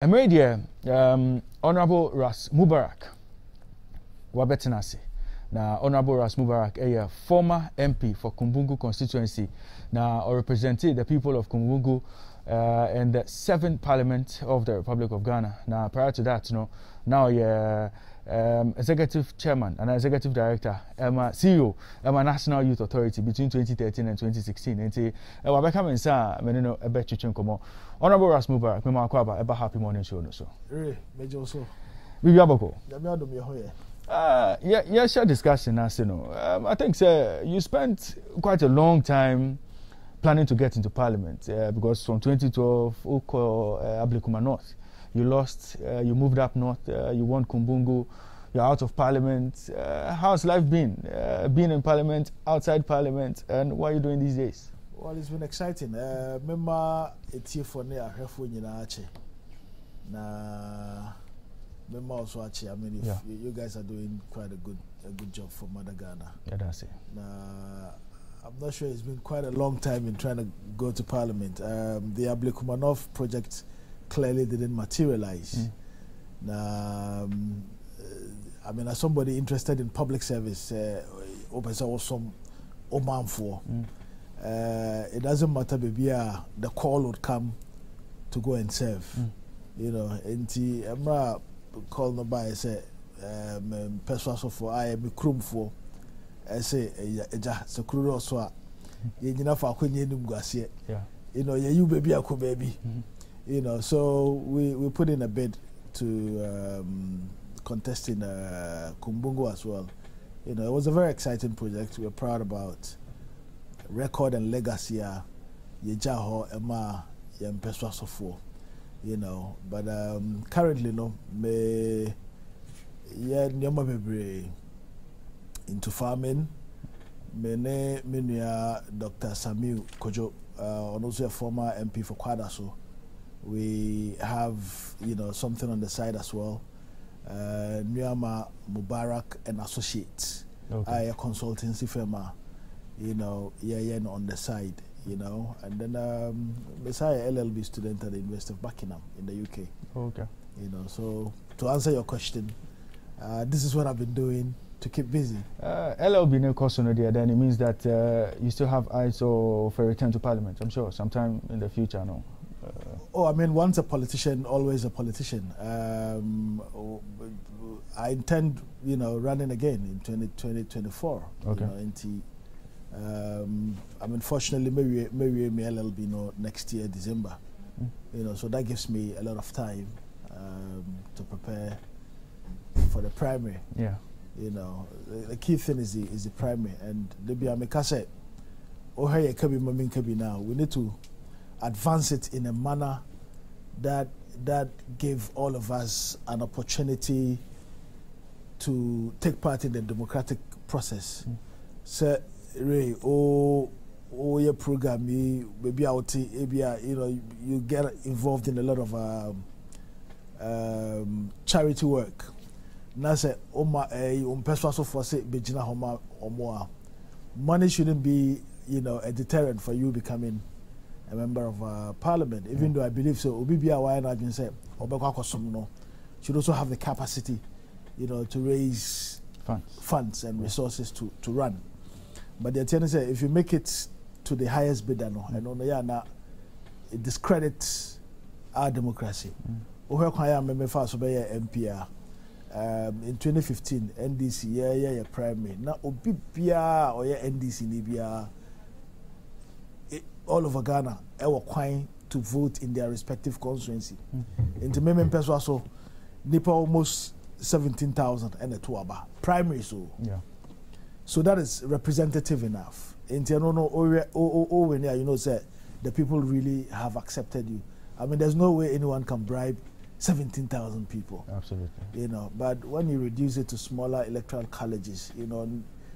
Emedia, Honorable Ras Mubarak, Wabetenasi. Now, Honorable Ras Mubarak, a former MP for Kumbungu constituency, now represented the people of Kumbungu in the 7th Parliament of the Republic of Ghana. Now, prior to that, now Executive Chairman and Executive Director, CEO, National Youth Authority between 2013 and 2016. And Honorable Ras Mubarak, happy morning show. Yeah, share discussion. I think you spent quite a long time planning to get into Parliament because from 2012, Ablikuma North, you lost, you moved up north, you won Kumbungu, you're out of Parliament. How's life been? Being in Parliament, outside Parliament, and what are you doing these days? Well, it's been exciting. Remember, it's here for near na remember also actually, I mean, if you guys are doing quite a good job for Mother Ghana. Yeah, that's it. I'm not sure, it's been quite a long time in trying to go to Parliament. The Ablikuma North project clearly didn't materialize. I mean, as somebody interested in public service, it doesn't matter, baby, the call would come to go and serve. You know, and I'm not call no by say persuasion for I am krum for I say eja so kuro so ye nyina fa akwenye nim guase. You know, you baby akọ baby. You know, so we put in a bid to contest in Kumbungu as well. You know, it was a very exciting project. We're proud about record and legacy. Yejaho ema yem persuasion for. You know, but currently, no, me nyama bebre into farming. Me Dr. Samuel Kojo, also a former MP for Kwadaso. We have, you know, something on the side as well. Nyama Mubarak and Associates, a consultancy firm, you know, on the side. You know, and then Messiah LLB student at the University of Buckingham in the UK. Okay. You know, so to answer your question, this is what I've been doing to keep busy. LLB no course on there, then it means that you still have eyes for a return to Parliament, I'm sure, sometime in the future, no? I mean, once a politician, always a politician. I intend, you know, running again in 2024. Okay. You know, I mean, fortunately, maybe my LLB next year, December. You know, so that gives me a lot of time to prepare for the primary. Yeah. You know, the key thing is the primary, and maybe I make say, now we need to advance it in a manner that give all of us an opportunity to take part in the democratic process. So, Ray, your program, maybe out, you know, you get involved in a lot of charity work. Now say, money shouldn't be, you know, a deterrent for you becoming a member of Parliament. Even though I believe so, should also have the capacity, you know, to raise funds and resources to run. But the attorney said, if you make it to the highest bidder, it discredits our democracy. In 2015, NDC, primary. Now, Obibia or NDC, all over Ghana, they were trying to vote in their respective constituency. In the Memem Peswaso, Nipa almost 17,000 and a tuaba primary. So that is representative enough. In you know, say the people really have accepted you. I mean, there's no way anyone can bribe 17,000 people. Absolutely. You know, but when you reduce it to smaller electoral colleges, you know,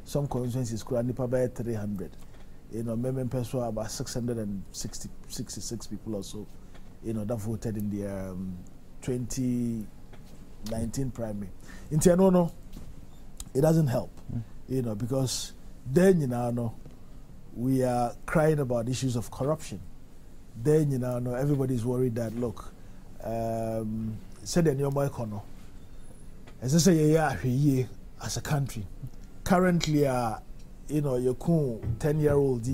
some constituencies could Nipa by 300. You know, Memem Peswa about 666 people or so, you know, that voted in the 2019 primary. In Tianono, it doesn't help, you know, because then, you know, we are crying about issues of corruption. Then, you know, everybody's worried that, look, said the Nyomo Econo. As I say, as a country. Currently, you know, your 10-year-old,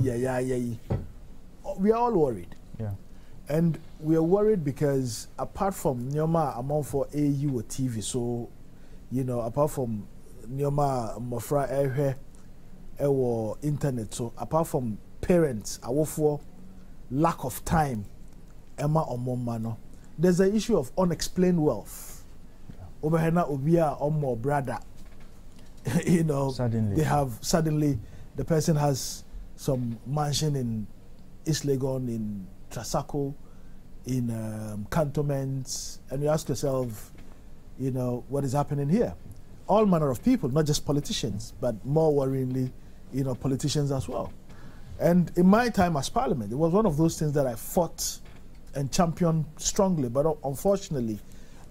we are all worried. Yeah. And we are worried because apart from Nyoma amount for AU or TV, so, you know, apart from Nyoma Mofra or internet, so apart from parents, our for lack of time, Emma or Momano, there's an issue of unexplained wealth. Oberhena Obia or more brother. You know, suddenly the person has some mansion in East Legon, in Trasaco, in cantonments, and you ask yourself, you know, what is happening here? All manner of people, not just politicians, but more worryingly, you know, politicians as well. And in my time as Parliament, it was one of those things that I fought and championed strongly, but unfortunately,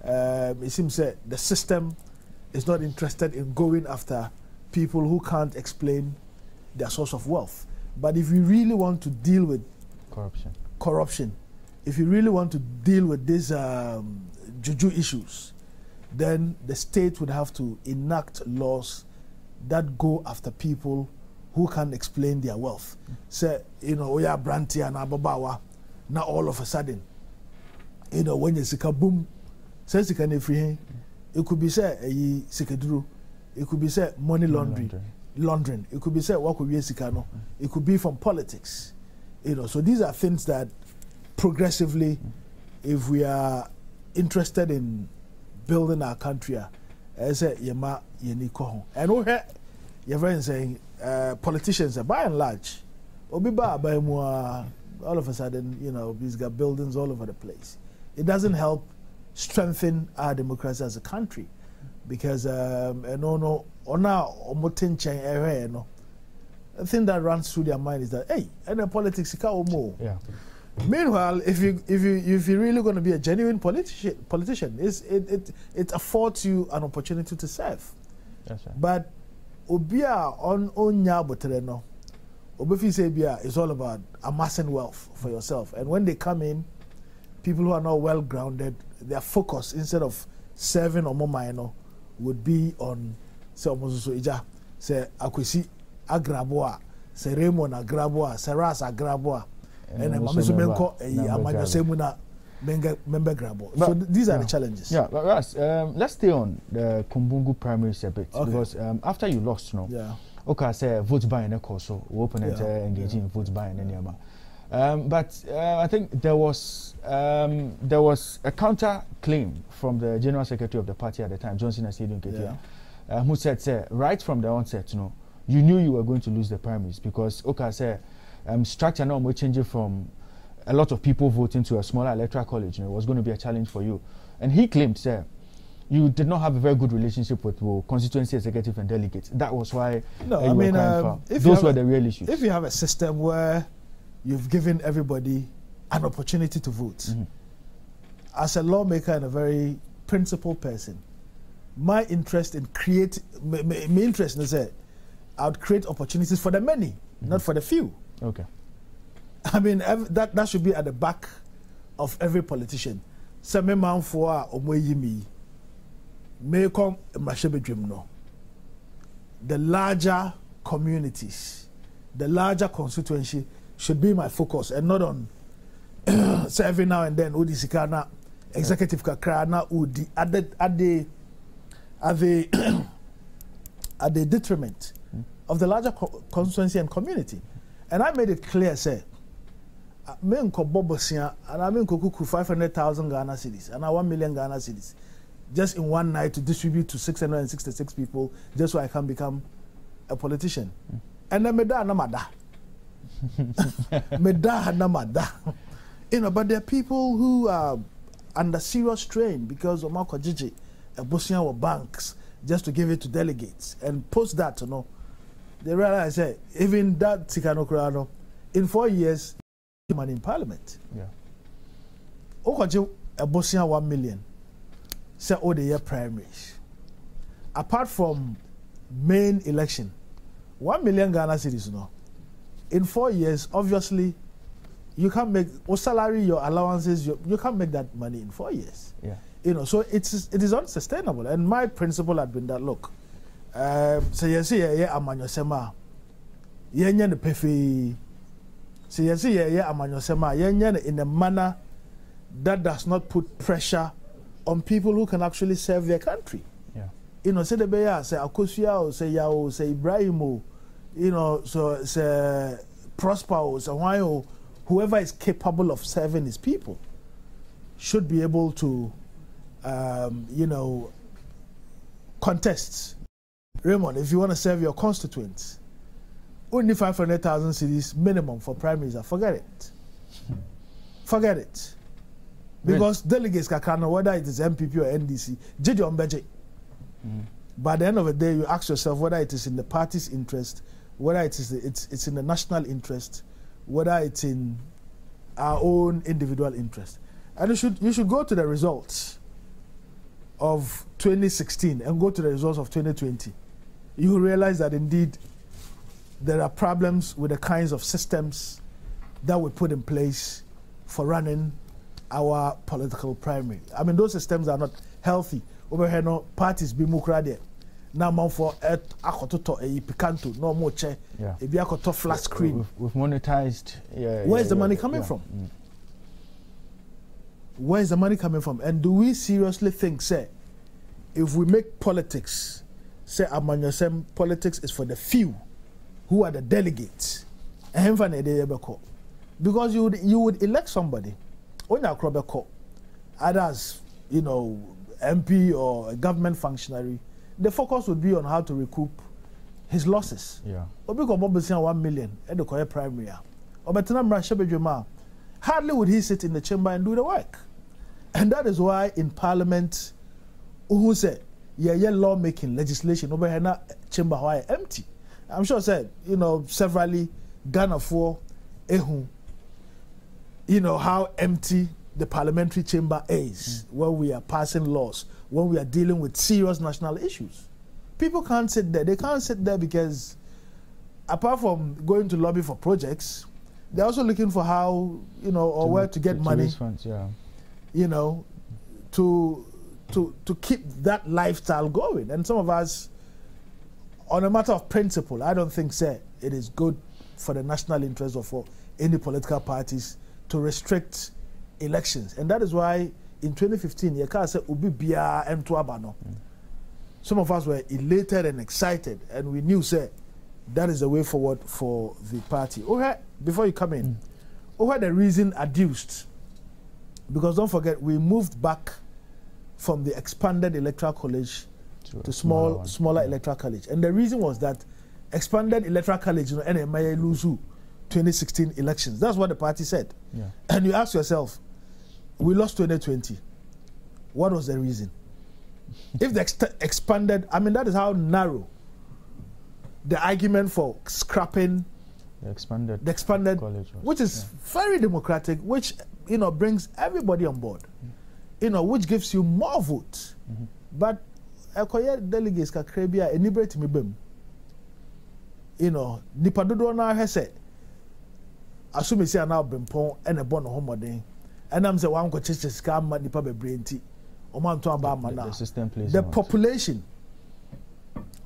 it seems that the system is not interested in going after people who can't explain their source of wealth. But if you really want to deal with corruption, if you really want to deal with these juju issues, then the state would have to enact laws that go after people who can't explain their wealth. Say, you know, we are Branty and Ababawa, now all of a sudden, you know, when you see a boom, says you can free. It could be say sikaduru. It could be say money laundering. It could be say what could be sikano. It could be from politics. You know, so these are things that progressively, if we are interested in building our country, as a yema yeniko. And we have your friends saying politicians are by and large, obiba by more all of a sudden, you know, we've got buildings all over the place. It doesn't help strengthen our democracy as a country, because the thing that runs through their mind is that, hey, and the politics more. Yeah. Meanwhile, if you're really going to be a genuine politician, it affords you an opportunity to serve. That's right. But obia on nyabotereno, obefi say bia is all about amassing wealth for yourself. And when they come in, people who are not well grounded, their focus instead of serving or more minor would be on say akwesi agraboa, say Raymond agraboa, say Ras agraboa, and mamiso amanyo semuna member grabo. So these are the challenges. Yeah, Ras, let's stay on the Kumbungu primaries a bit, because after you lost, you know, okay, say vote buying a course, so opponent engaging in vote buying and but I think there was a counter claim from the General Secretary of the party at the time, Johnson Asidu Nketia, who said, say, right from the onset, you know, you knew you were going to lose the primaries because, okay, say, structure now will change from a lot of people voting to a smaller electoral college. You know, it was going to be a challenge for you. And he claimed, say, you did not have a very good relationship with constituency executive and delegates. That was why you were crying foul. Those were the real issues. If you have a system where you've given everybody an opportunity to vote, as a lawmaker and a very principled person, my interest in my interest is that I would create opportunities for the many, not for the few. Okay. I mean, that should be at the back of every politician. The larger communities, the larger constituency should be my focus, and not on every now and then Udi Sikana, executive Kakrana Udi at the detriment of the larger constituency and community. And I made it clear, say, me nko bobosia, and I mean kuku 500,000 Ghana cedis, and 1 million Ghana cedis, just in one night to distribute to 666 people, just so I can become a politician. And then meda namada. You know, but there are people who are under serious strain because of Marco Gigi, a Bosnian or banks, just to give it to delegates. And post that, you know, they realize that even that Tikano Kurano, in 4 years, man in parliament. Yeah. Okoji a Bosnian 1 million, say all the year primaries. Apart from main election, 1 million Ghana cedis, you know. In 4 years, obviously, you can't make your salary, your allowances, you can't make that money in 4 years. Yeah. You know, so it is unsustainable. And my principle had been that, look, so you see, amanyo sema, yenye ne pefi. So you see, amanyo sema, yenye in a manner that does not put pressure on people who can actually serve their country. Yeah. You know, say the beya, say Akosia, or say Yao, say Ibrahimo, you know, so say Prosper, or say Wayo, whoever is capable of serving his people should be able to, you know, contest. Raymond, if you want to serve your constituents, only 500,000 cedis minimum for primaries, forget it. Forget it. Because delegates can, whether it is MPP or NDC, JD on budget. By the end of the day, you ask yourself whether it is in the party's interest, whether it is it's in the national interest, whether it's in our own individual interest. And you should go to the results of 2016 and go to the results of 2020. You will realize that indeed there are problems with the kinds of systems that we put in place for running our political primary. I mean, those systems are not healthy. Over here, no parties be mukrade. Now, man for akototo a picanto, no more chair. Yeah. If you akoto flat screen, we've monetized. Yeah. Where's the money coming from? Where is the money coming from? And do we seriously think, say, if we make politics, say amanyosem politics is for the few who are the delegates, because you would elect somebody on your crop, others, you know, MP or a government functionary, the focus would be on how to recoup his losses. Yeah. Or because 1 million at the Korea primary. Or hardly would he sit in the chamber and do the work. And that is why in Parliament, who said, lawmaking legislation over here chamber why empty. I'm sure said, you know, severally Ghana for Ehu, you know, how empty the parliamentary chamber is when we are passing laws, when we are dealing with serious national issues. People can't sit there. They can't sit there because apart from going to lobby for projects, they're also looking for how, you know, or where to get money, funds, yeah. You know, to keep that lifestyle going. And some of us, on a matter of principle, I don't think, say, it is good for the national interest or for any political parties to restrict elections. And that is why in 2015, Yeka said, Ubi Bia and Tuabano. Some of us were elated and excited, and we knew, say, that is the way forward for the party. Okay, before you come in, the reason adduced, because don't forget, we moved back from the expanded electoral college to smaller electoral college. And the reason was that expanded electoral college, you know, NMI lose 2016 elections. That's what the party said. Yeah. And you ask yourself, we lost 2020. What was the reason? If the expanded, I mean, that is how narrow the argument for scrapping the expanded college was, which is very democratic, which, you know, brings everybody on board, you know, which gives you more votes. But delegates kakrebia enibrate me bem. You know, nipa dodo na he say assume say na bempon and a bon homodin. And I'm say wan ko chiche ska ma nipa bebre nti. The system plays the population,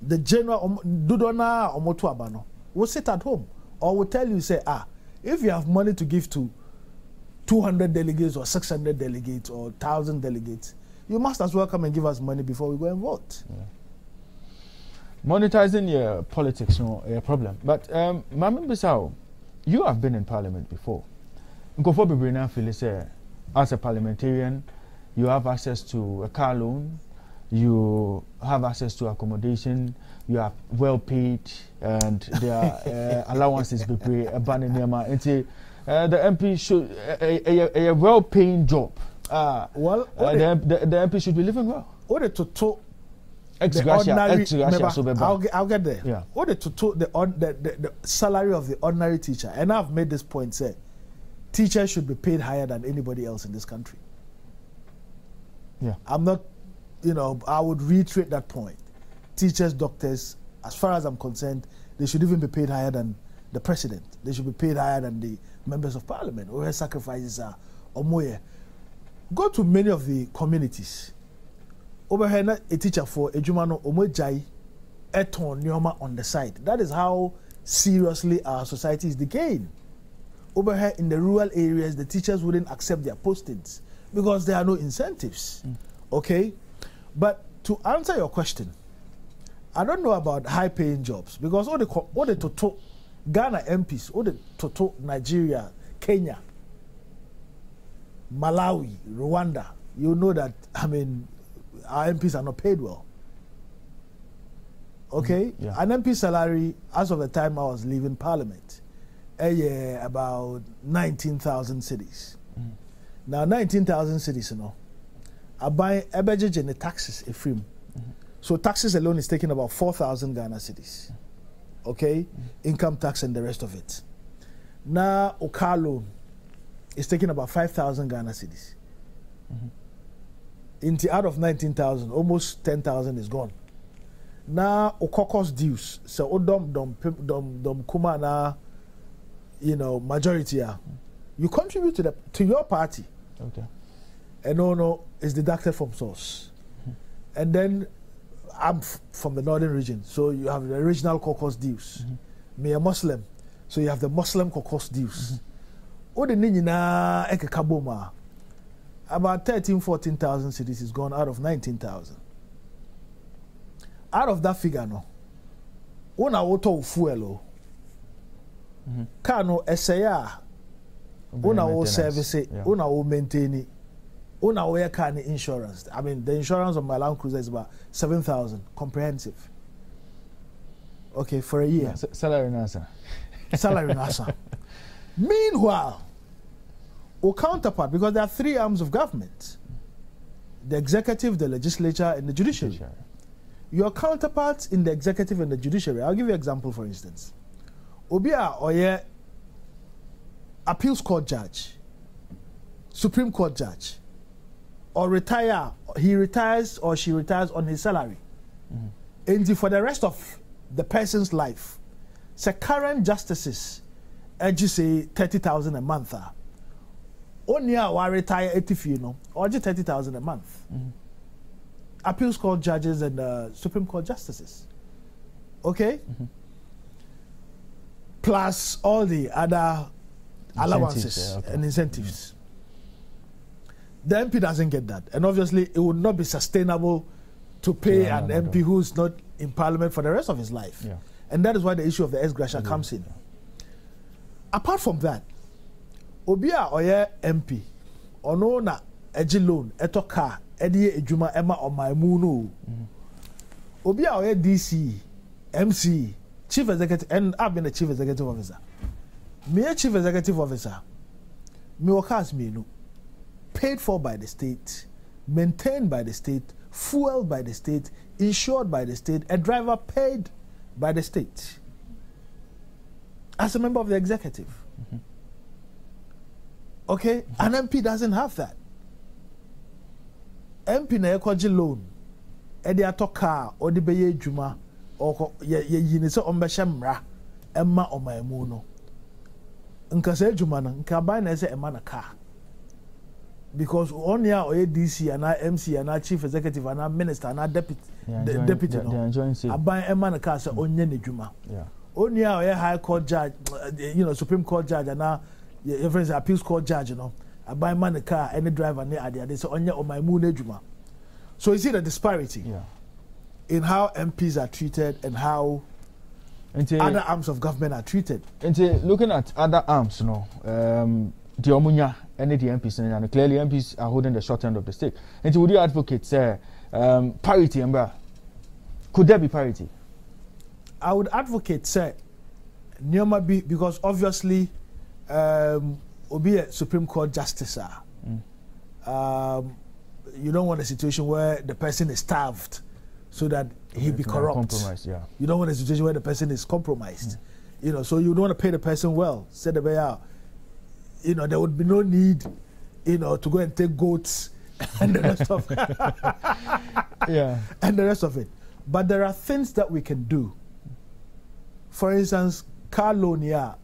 the general dodo na omoto abano will sit at home or will tell you, say, if you have money to give to 200 delegates or 600 delegates or 1,000 delegates, you must as well come and give us money before we go and vote. Yeah. Monetizing your politics, no, a problem. But, Mama Bissau, you have been in Parliament before. As a parliamentarian, you have access to a car loan, you have access to accommodation, you are well paid, and there are allowances be paid. The MP should a well-paying job. The MP should be living well. I'll get there. Yeah. The salary of the ordinary teacher, and I've made this point, say, teachers should be paid higher than anybody else in this country. Yeah. I'm not, you know, I would reiterate that point. Teachers, doctors, as far as I'm concerned, they should even be paid higher than the president. They should be paid higher than the members of parliament. Or sacrifices are omoye. Go to many of the communities. Over here, a teacher for a jumano omojai eton nyoma on the side. That is how seriously our society is decaying. Over here in the rural areas, the teachers wouldn't accept their postings because there are no incentives. Okay? But to answer your question, I don't know about high-paying jobs because all the Toto Ghana MPs, all the Toto Nigeria, Kenya, Malawi, Rwanda, you know that, I mean, our MPs are not paid well. Okay? Yeah. An MP salary, as of the time I was leaving Parliament, a year about 19,000 cedis. Now, 19,000 cedis, you know, I buy a budget and the taxes, a frame. So taxes alone is taking about 4,000 Ghana cedis. Okay? Income tax and the rest of it. Now, Oka loan is taking about 5,000 Ghana cedis. Out of 19,000, almost 10,000 is gone. Now, Okoko's dues. So, Odom Kuma na, you know, majority. You contribute to your party. Okay. And no is deducted from source. And then I'm from the northern region, so you have the regional caucus dues. Me a Muslim, so you have the Muslim caucus dues. All the nina eke kaboma. About 14,000 cedis is gone out of 19,000. Out of that figure, no. Una auto fuelo. Kano esaya. Una o service it. Una o maintain it. Una o car insurance. I mean, the insurance of my Land Cruiser is about 7,000 comprehensive. Okay, for a year. Yeah, salary nasa. Salary nasa. Meanwhile, our counterpart, because there are three arms of government: the executive, the legislature, and the judiciary. Your counterparts in the executive and the judiciary. I'll give you an example, for instance. Obia Oye, appeals court judge, Supreme Court judge, or retire, he retires or she retires on his salary. And for the rest of the person's life, the current justices, as you say, 30,000 a month. Only I retire 80, you know, or just 30,000 a month. Appeals court judges and Supreme Court justices. Okay? Plus all the other allowances and incentives. The MP doesn't get that. And obviously, it would not be sustainable to pay an MP who's not in Parliament for the rest of his life. And that is why the issue of the ex-gratia comes in. Apart from that, Obia Oye MP, ono na eji loan, eto car, ediye ejuma ema on my moon. Obia Oye DC, MC, Chief Executive, and I've been a Chief Executive Officer. Me a Chief Executive Officer, me workers me no, paid for by the state, maintained by the state, fueled by the state, insured by the state, a driver paid by the state. As a member of the executive. Okay? An MP doesn't have that. MP na ekoji loan, edi ato car, or di beye juma, or ye yini se ombeshemra, emma o maimuno. Nka se juma na, nka buy na se emma na car. Because only our DC and our MC and our chief executive and our minister and our deputy, I buy emma na car se onye ne juma. Only our high court judge, you know, Supreme Court judge and our appeals court judge, you know, I buy man a car, any driver near idea. They say on my moon ejuma. So you see the disparity in how MPs are treated and how other arms of government are treated. And looking at other arms, you know, the Omunya and the MPs, and clearly MPs are holding the short end of the stick. And would you advocate parity, Amber? Could there be parity? I would advocate say Nyoma be, because obviously be a Supreme Court justice. You don't want a situation where the person is starved so that he be corrupt. You don't want a situation where the person is compromised. You know, so you don't want to pay the person well. Say the way out. You know, there would be no need, you know, to go and take goats and the rest of it. And the rest of it. But there are things that we can do. For instance, car loan ya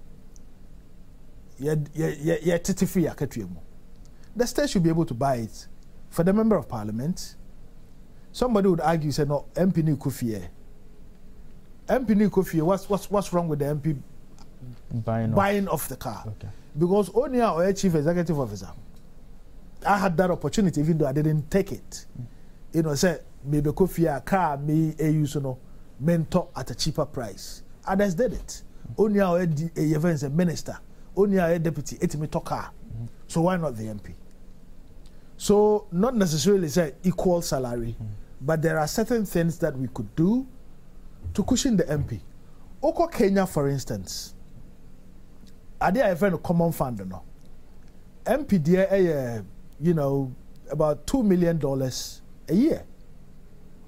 titifi ya ketwemu. The state should be able to buy it for the member of parliament. Somebody would argue, say no, MP ni kufie. MP ni kufie. What's wrong with the MP buying off the car? Okay. Because only our chief executive officer, I had that opportunity, even though I didn't take it. You know, say maybe kufie a car me a use no mentor at a cheaper price. Others did it. Only our events a minister, only our deputy, it me to car. So why not the MP? So not necessarily say equal salary, but there are certain things that we could do to cushion the MP. Oko Kenya, for instance, are there a common fund no? MP there, you know, about $2 million a year.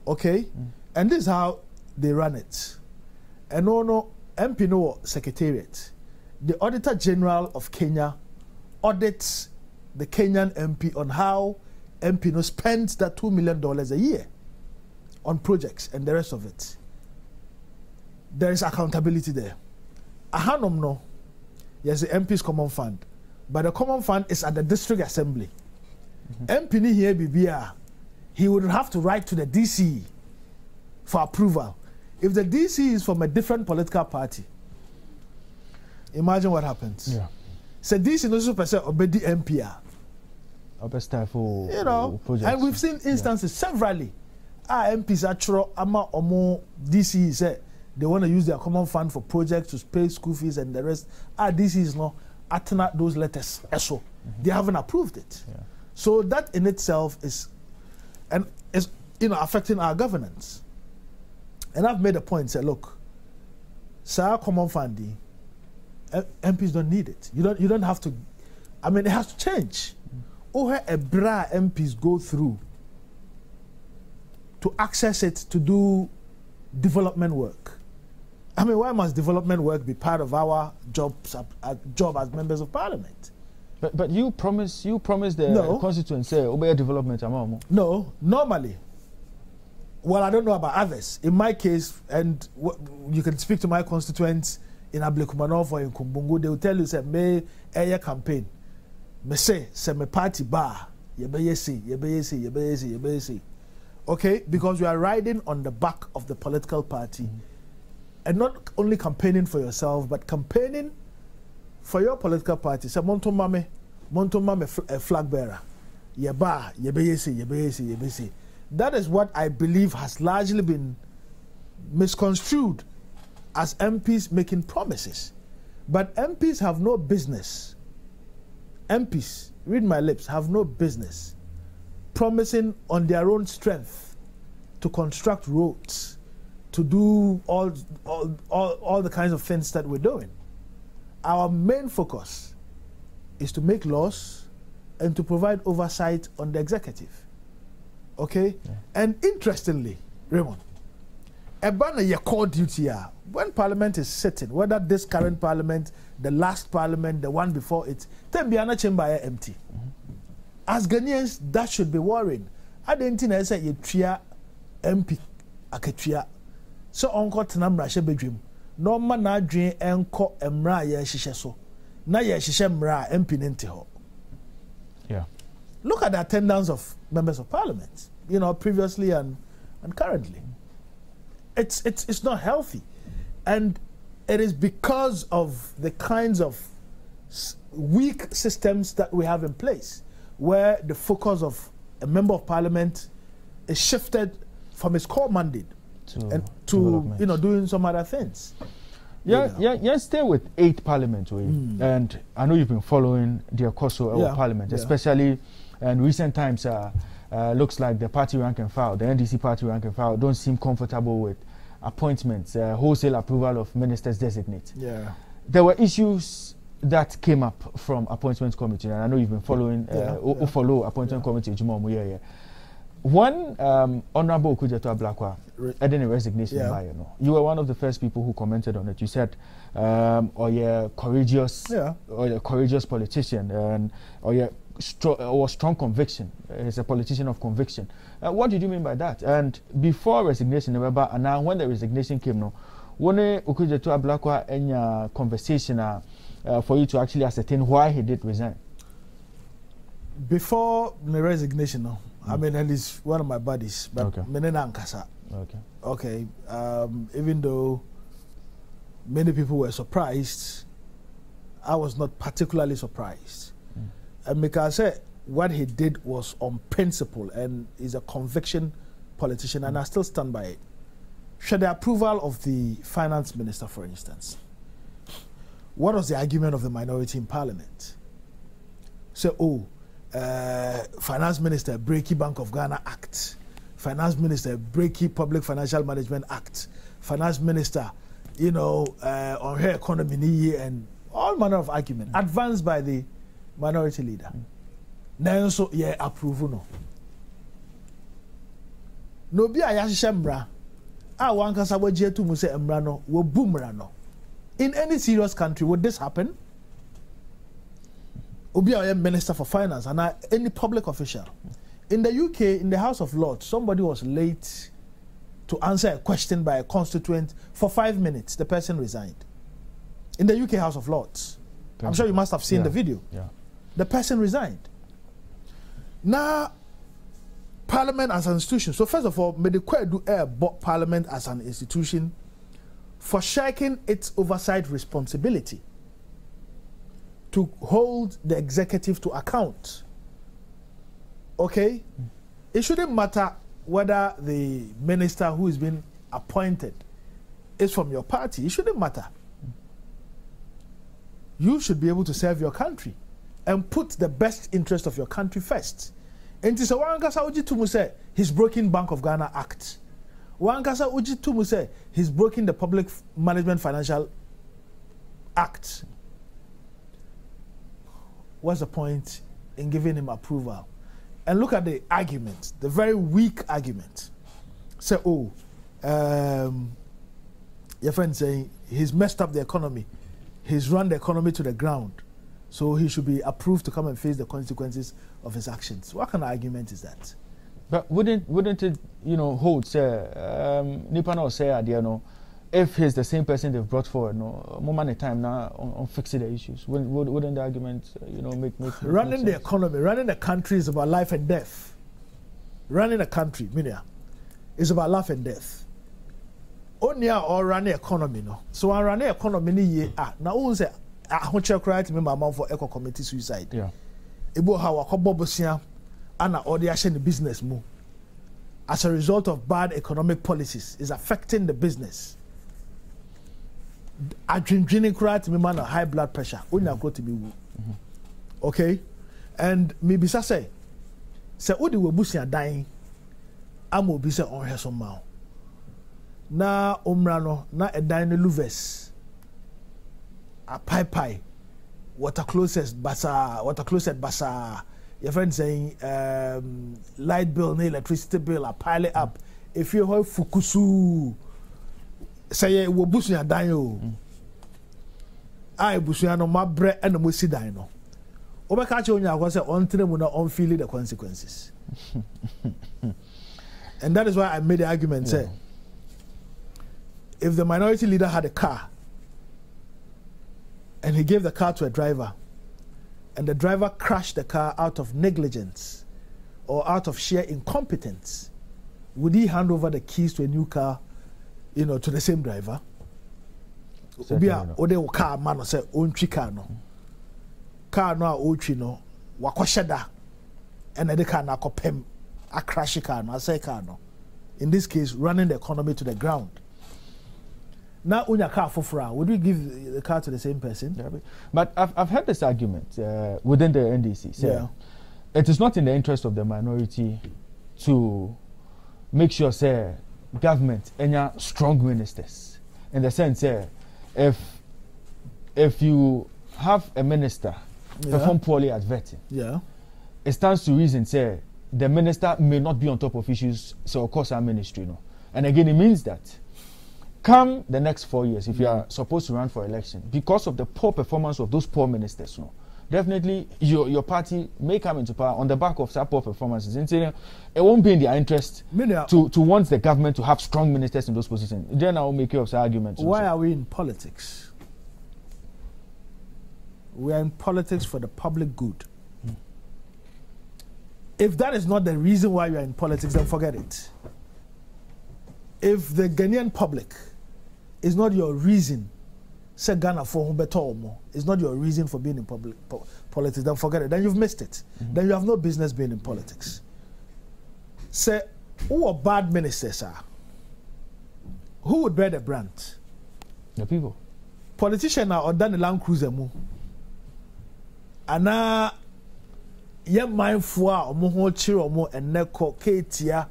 Okay, and this is how they run it. And no MP no secretariat. The Auditor General of Kenya audits the Kenyan MP on how MP no spends that $2 million a year on projects and the rest of it. There is accountability there. Ahanom no, yes, the MP's common fund, but the common fund is at the district assembly. MP ni here BBR, he would have to write to the DC for approval. If the DC is from a different political party, imagine what happens. Yeah. So DC no super say obedi MPR. You know, projects. And we've seen instances severally. MPs actually ama omo DC say they want to use their common fund for projects to pay school fees and the rest. DC is no atena those letters. So they haven't approved it. Yeah. So that in itself is affecting our governance. And I've made a point, say, look, sir, common funding, MPs don't need it. You don't have to. I mean, it has to change. A bra MPs go through to access it to do development work. I mean, why must development work be part of our job as members of parliament? But you promise the constituency obey development amount. No, normally. Well, I don't know about others. In my case, and you can speak to my constituents in Ablekumanov or in Kumbungu, they will tell you, say, me a campaign. Me say me party bar. Yebeyesi. Okay? Because you are riding on the back of the political party. And not only campaigning for yourself, but campaigning for your political party. Say, Monto mame a flag bearer. Yebeyesi. That is what I believe has largely been misconstrued as MPs making promises. But MPs have no business. MPs, read my lips, have no business promising on their own strength to construct roads, to do all the kinds of things that we're doing. Our main focus is to make laws and to provide oversight on the executive. Okay? Yeah. And interestingly, Raymond, your core duty when Parliament is sitting, whether this current Parliament, the last Parliament, the one before it, then be an chamber empty. As Ghanaians, that should be worrying. I didn't think I said you tria MP aketria. So onko tenamra she bedwem. No man na dwen enko emra ye hihye so. Na ye hihye mra MP nti ho. Yeah. Look at the attendance of members of parliament, you know, previously and currently. It's not healthy. And it is because of the kinds of weak systems that we have in place, where the focus of a member of parliament is shifted from its core mandate to doing some other things. Yeah, stay with 8 parliaments, and I know you've been following the course of parliament, especially in recent times. Looks like the party rank and file, the NDC party rank and file, don't seem comfortable with appointments, wholesale approval of ministers designate. Yeah, there were issues that came up from appointments committee, and I know you've been following. Follow appointment committee. One Honorable Okujeto Ablakwa adding a resignation by you were one of the first people who commented on it. You said, or you're courageous, or you're a courageous politician, and or you're strong conviction. He's a politician of conviction. What did you mean by that? And before resignation, and now when the resignation came, One Okujetu Ablakwa any conversation for you to actually ascertain why he did resign? Before my resignation, no. I mean, and he's one of my buddies, but Okay. Okay. Even though many people were surprised, I was not particularly surprised. And because I said what he did was on principle and is a conviction politician, and I still stand by it. Should the approval of the finance minister, for instance, what was the argument of the minority in parliament? So, finance minister, Breaky Bank of Ghana Act. Finance minister, Breaky Public Financial Management Act. Finance minister, on her economy and all manner of argument advanced by the minority leader. Now, so approval no. No be a yashembra. One can say to Muse Emrano, wo boomrano. In any serious country, would this happen? Obi a minister for finance and any public official. In the UK, in the House of Lords, somebody was late to answer a question by a constituent for 5 minutes. The person resigned. In the UK House of Lords. I'm sure you must have seen the video. Yeah. The person resigned. Now, Parliament as an institution. So first of all, may the court do Parliament as an institution for shirking its oversight responsibility to hold the executive to account. Okay? It shouldn't matter whether the minister who is being appointed is from your party. It shouldn't matter. You should be able to serve your country and put the best interest of your country first. And it's a Wankasa Uji Tumu say he's broken Bank of Ghana Act. Wankasa Uji Tumu say he's broken the Public Management Financial Act. What's the point in giving him approval? And look at the argument, the very weak argument. Say, your friend saying he's messed up the economy. He's run the economy to the ground. So he should be approved to come and face the consequences of his actions. What kind of argument is that? But wouldn't it, hold, say, Nipa no say, if he's the same person they've brought forward, more money time now on fixing the issues. Wouldn't the argument, make running the economy, running the country is about life and death. Running a country, is about life and death. Only or run the economy, no. So I run the economy now who say I want to cry to me my mom for eco committee suicide. Yeah. Ebo how a bobosia and all the action the business move. As a result of bad economic policies is affecting the business. I drink cry to me man a high blood pressure. Only I go to be okay? And maybe say Udi we busia dying. Amo be say on her somehow. Na omrano na a dine luves a pie water closet basa your friend saying light bill na electricity bill a pile it up if you have fukusu say we busu ya dan o I busu ya no mabre and mo si dan no obeka che onya akwa say on tire mu na on feel the consequences. And that is why I made the argument say if the minority leader had a car and he gave the car to a driver and the driver crashed the car out of negligence or out of sheer incompetence, would he hand over the keys to a new car, to the same driver? Ode car man say ontwi car no. Car no a otwi no wakosheda and the car na kopem a crash car no say car no. In this case running the economy to the ground. Now, when your car for free, would we give the car to the same person? Yeah, but I've heard this argument within the NDC. So it is not in the interest of the minority to make sure, say, government any strong ministers. In the sense, if you have a minister perform poorly at vetting, it stands to reason, say, the minister may not be on top of issues, so of course our ministry, And again, it means that come the next 4 years, if you are supposed to run for election, because of the poor performance of those poor ministers, definitely your party may come into power on the back of some poor performances. And it won't be in their interest to want the government to have strong ministers in those positions. Then I will make you of arguments. Why are we in politics? We are in politics for the public good. If that is not the reason why you are in politics, then forget it. If the Ghanaian public is not your reason, say Ghana for Humbeto, is not your reason for being in politics, then forget it. Then you've missed it. Then you have no business being in politics. Say, who are bad ministers are? Who would bear the brunt? The people. Politicians are done the Land Cruiser mu. Ana ye mindful omo ho chire omo eneko Ketia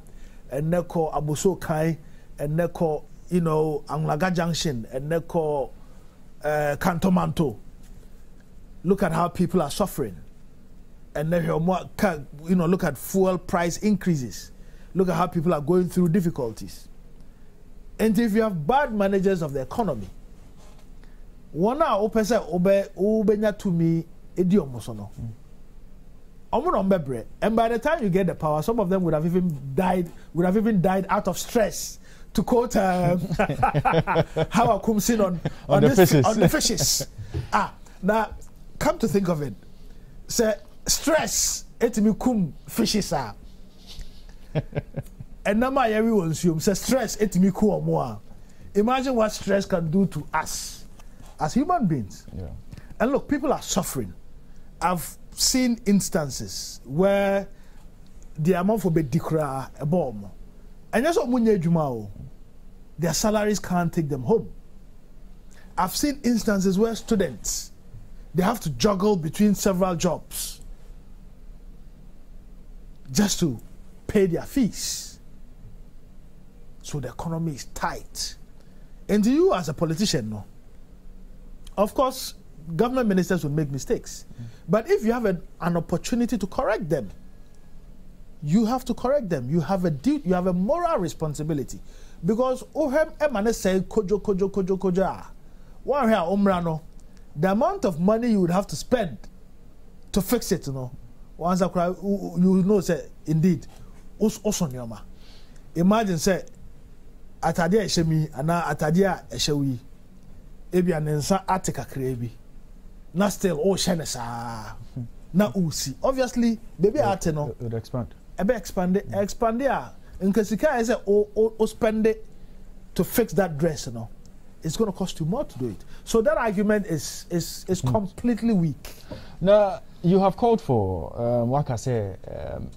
eneko Aboso Kai eneko Anglaga Junction eneko Cantomanto. Look at how people are suffering. And then look at fuel price increases. Look at how people are going through difficulties. And if you have bad managers of the economy, one hour obenya to me idiomosono. And by the time you get the power, some of them would have even died out of stress. To quote how I come sit on the fishes. Now come to think of it, say stress etimi kum fishes are. And now my everyone assume say stress etimi kum more. Imagine what stress can do to us as human beings. Yeah. And look, people are suffering. I've seen instances where the amount for bedikra a bomb. And that's what their salaries can't take them home. I've seen instances where students, they have to juggle between several jobs just to pay their fees. So the economy is tight. And you as a politician, no, of course, government ministers will make mistakes. But if you have an opportunity to correct them, you have to correct them. You have a duty, you have a moral responsibility. Because Emane say kojo. One here omrano, the amount of money you would have to spend to fix it, once say indeed, osonyoma. Imagine say atadia eshemi ana atadia eshewi. Ebi anensa atika krebi. Na still shenesa. Na usi. Obviously, baby ateno. It would expand. Expand it. In Kasika, I say, spend it to fix that dress, it's going to cost you more to do it. So that argument is completely weak. Now, you have called for, like I say,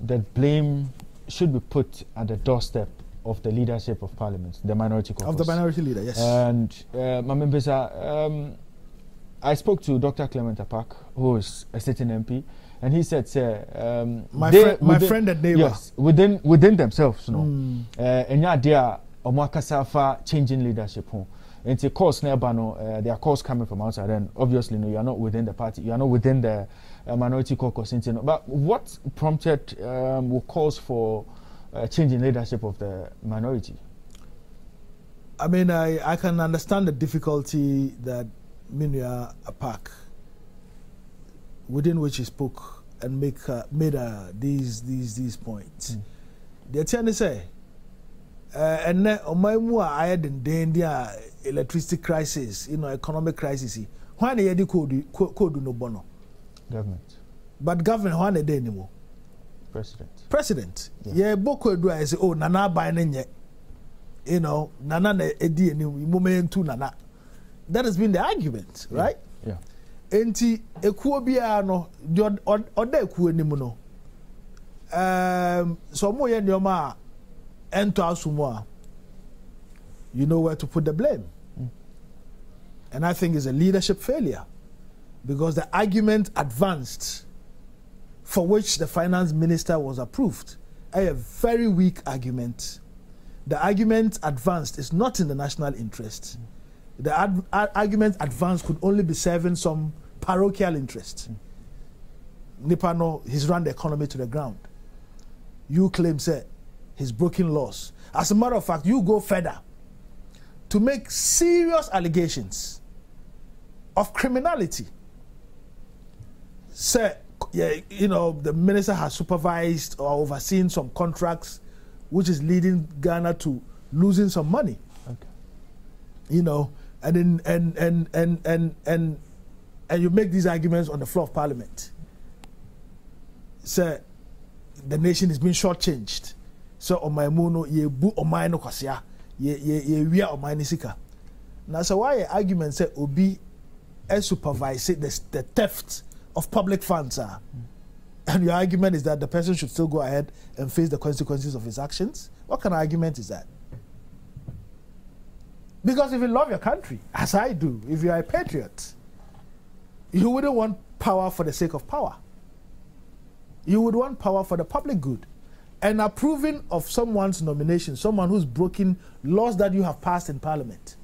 that blame should be put at the doorstep of the leadership of Parliament, the minority caucus. Of the minority leader, yes. And, I spoke to Dr. Clement Apak, who is a sitting MP, and he said, my friend and neighbor. Yes, within themselves, and yeah, they are changing leadership. And it's a course nearby, there are calls coming from outside, and obviously, you are not within the party, you are not within the minority caucus. But what prompted calls for changing leadership of the minority? I mean, I can understand the difficulty that Minya Apak, within which he spoke and made these points. The trying to say, and I had the electricity crisis, economic crisis. Why they had code no bono? Government. But government why they anymore? President. Yeah, boko do I say, oh, nana by nenye. Nana edi any moment to nana. That has been the argument, right? Yeah. Enti ekuo bia no oda ekuo nimu no. So mo ye nyoma ento asumo, you know where to put the blame. And I think it's a leadership failure, because the argument advanced for which the finance minister was approved, a very weak argument. The argument advanced is not in the national interest. The argument advanced could only be serving some parochial interest. Nipano, he's run the economy to the ground. You claim, say, he's broken laws. As a matter of fact, you go further to make serious allegations of criminality. say, yeah, you know, the minister has supervised or overseen some contracts, which is leading Ghana to losing some money. Okay. You know, and you make these arguments on the floor of Parliament. Say, the nation is being shortchanged. So on my mono, ye bu on my no kwasia, ye we are on my nisika. Now, so why argument say obi supervise the theft of public funds are, and your argument is that the person should still go ahead and face the consequences of his actions? What kind of argument is that? Because if you love your country, as I do, if you are a patriot, you wouldn't want power for the sake of power. You would want power for the public good. And approving of someone's nomination, someone who's broken laws that you have passed in Parliament,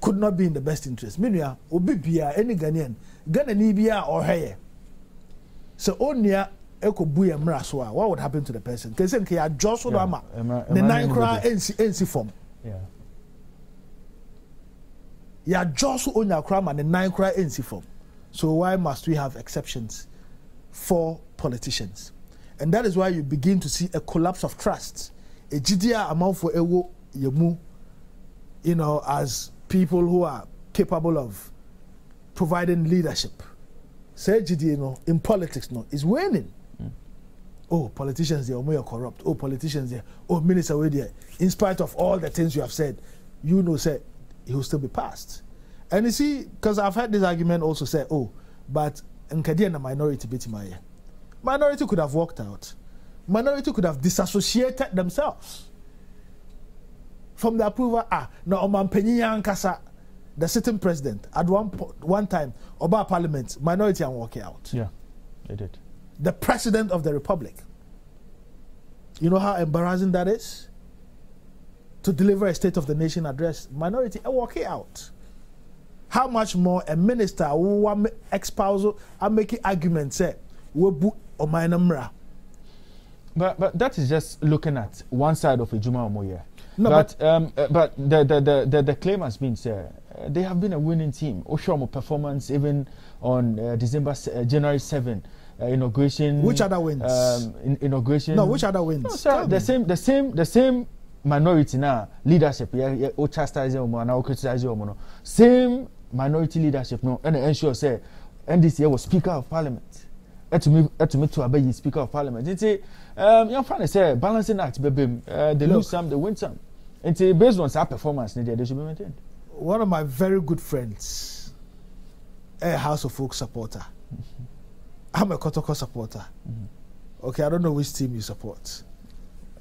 could not be in the best interest. Meanwhile, Obibia, any Ghanaian, Ghananibia or Haye. So, Onia, Eko Buya Mraswa, what would happen to the person? Because then, Kia Joshua Dama, the 9 cry NC form. Yeah. Ya Joshua Onya Krama, the 9 cry NC form. So, why must we have exceptions for politicians? And that is why you begin to see a collapse of trust. A GDA amount for Ewo Yemu, you know, as people who are capable of providing leadership. Say GDA, you know, in politics, no, is waning. Oh, politicians, they are corrupt. Oh, politicians, they, oh, minister, where they, in spite of all the things you have said, you know, say he will still be passed. And you see, because I've heard this argument also say, oh, but Nkadi and the minority bit my minority could have walked out. Minority could have disassociated themselves from the approval. No, Oman Penyan Kasa, the sitting president, at one time, Oba Parliament, minority and walking out. Yeah, they did. The president of the republic. You know how embarrassing that is? To deliver a State of the Nation address, minority and walking out. How much more a minister who espousal and making arguments say we book or my number. But that is just looking at one side of Ejuma Omoye. No, but the claim has been said they have been a winning team. Oshomo performance even on January 7 inauguration. Which other wins? Inauguration. No, which other wins? No, sir, the same minority now leadership. Yeah, o chastise omo na o criticize omo no. Same minority leadership no, and ensure say NDC was Speaker of Parliament. To me to obey Speaker of Parliament. It's young fan say balancing act baby. They lose some, they win some. And based on our performance, they should be maintained. One of my very good friends, a House of Folk supporter. I'm a Kotoko supporter. Okay, I don't know which team you support.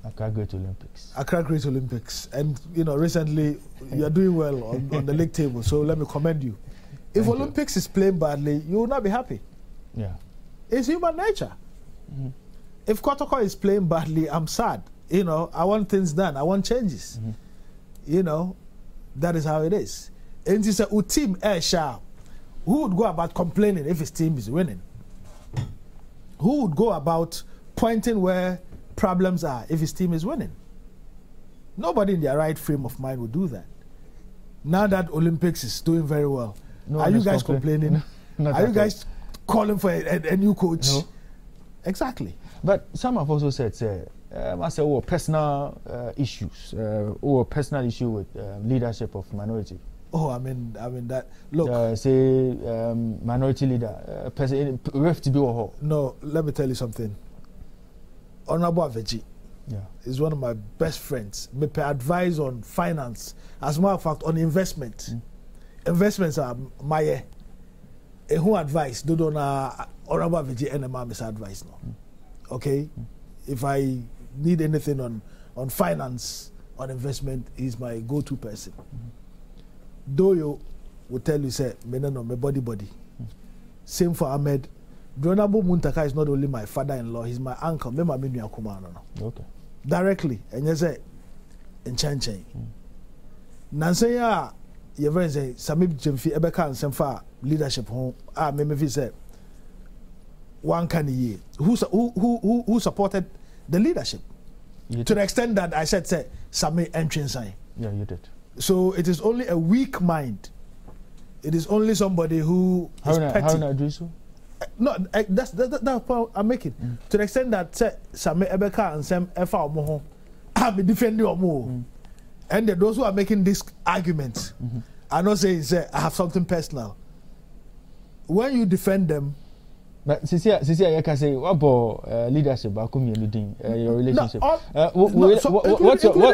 Accra Great Olympics. Accra Great Olympics. And, you know, recently you're doing well on the league table, so let me commend you. If Olympics is playing badly, you will not be happy. Yeah. It's human nature. If Kotoko is playing badly, I'm sad. You know, I want things done. I want changes. You know, that is how it is. And it's a team sharp. Who would go about complaining if his team is winning? Who would go about pointing where problems are if his team is winning? Nobody in their right frame of mind would do that. Now that Olympics is doing very well, are you guys complaining? Are you guys calling for a new coach? No. Exactly. But some have also said, I say, personal issues, or personal issue with leadership of minority. Oh, I mean that. Look, say minority leader, ref to be a whole. No, let me tell you something. Honorable Aveji, is one of my best friends. Me pay advice on finance. As a matter of fact, on investment. Investments are my. Who advice? Do na Honorable Aveji and Mami's advice no. Okay, if I need anything on finance, on investment, he's my go-to person. Doyo will tell you, say, me no, my body. Same for Ahmed. Honorable Muntaka is not only my father-in-law, he's my uncle. Me mami nuya kuma no. Okay. Directly, and you say, in Chanchay. Nansaya, you very say, Samib Jemfi Ebeka and Semfa leadership home. Me say. One can a year. Who supported the leadership? To the extent that I said, say, Sami entry sign. Yeah, you did. So it is only a weak mind. It is only somebody who is petty. How do you do so? No, that's the point I'm making. To the extent that some Ebeka and some Efa Omoho have been defending Omo. And those who are making this argument are not saying, I have something personal. When you defend them, but Sisi, I can say what about leadership? Your relationship. Including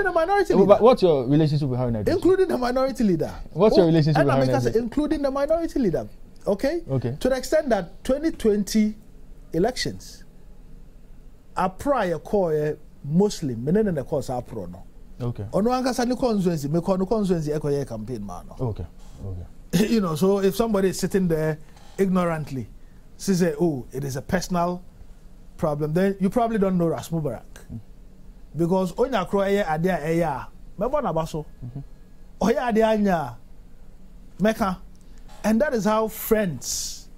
the minority leader. What's your relationship with Haruna? Including the minority leader. What's your relationship with Haruna? Including the minority leader. Okay. To the extent that 2020 elections are prior core Muslim, menen the course are pro no. Okay. Ono ankasa ni constituency, me kono constituency ekoye campaign man. Okay. You know, so if somebody is sitting there ignorantly, say, oh, it is a personal problem, then you probably don't know Ras Mubarak. Because onya kro eye ade a eya, mebo na baso. Oya ade anya meka. And that is how friends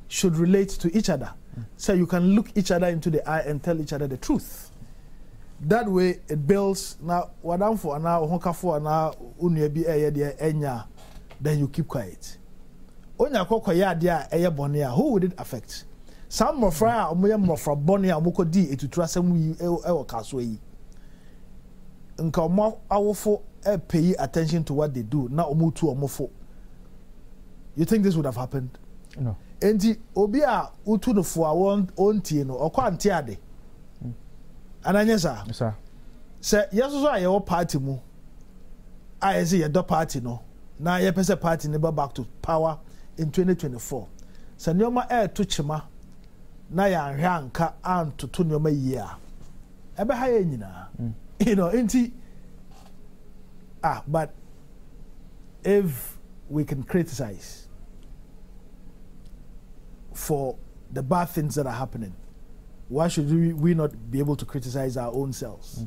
should relate to each other. So you can look each other into the eye and tell each other the truth. That way it builds now wadam for na honka for na unye bi eye de enya, then you keep quiet. Onya kokko ya de a eye bone a, who would it affect? Some mofra a omoye mofra bone a moko di etutu asem yi e kaso yi. Nka omo awofo pay attention to what they do, na omo tu omofo. You think this would have happened? No. Enti obi a utu no fo a won tie no okwa ante ade. Ananya sa? Sir. Say yeso a ye party mu. A ye say ye do party no. Na ye pese party ne back to power in 2024. Sa nyoma to chima na ya nhwe anka antoto nyoma yi a. Ebe ha ye nyina. You know, enti but if we can criticize for the bad things that are happening, why should we not be able to criticize our own selves?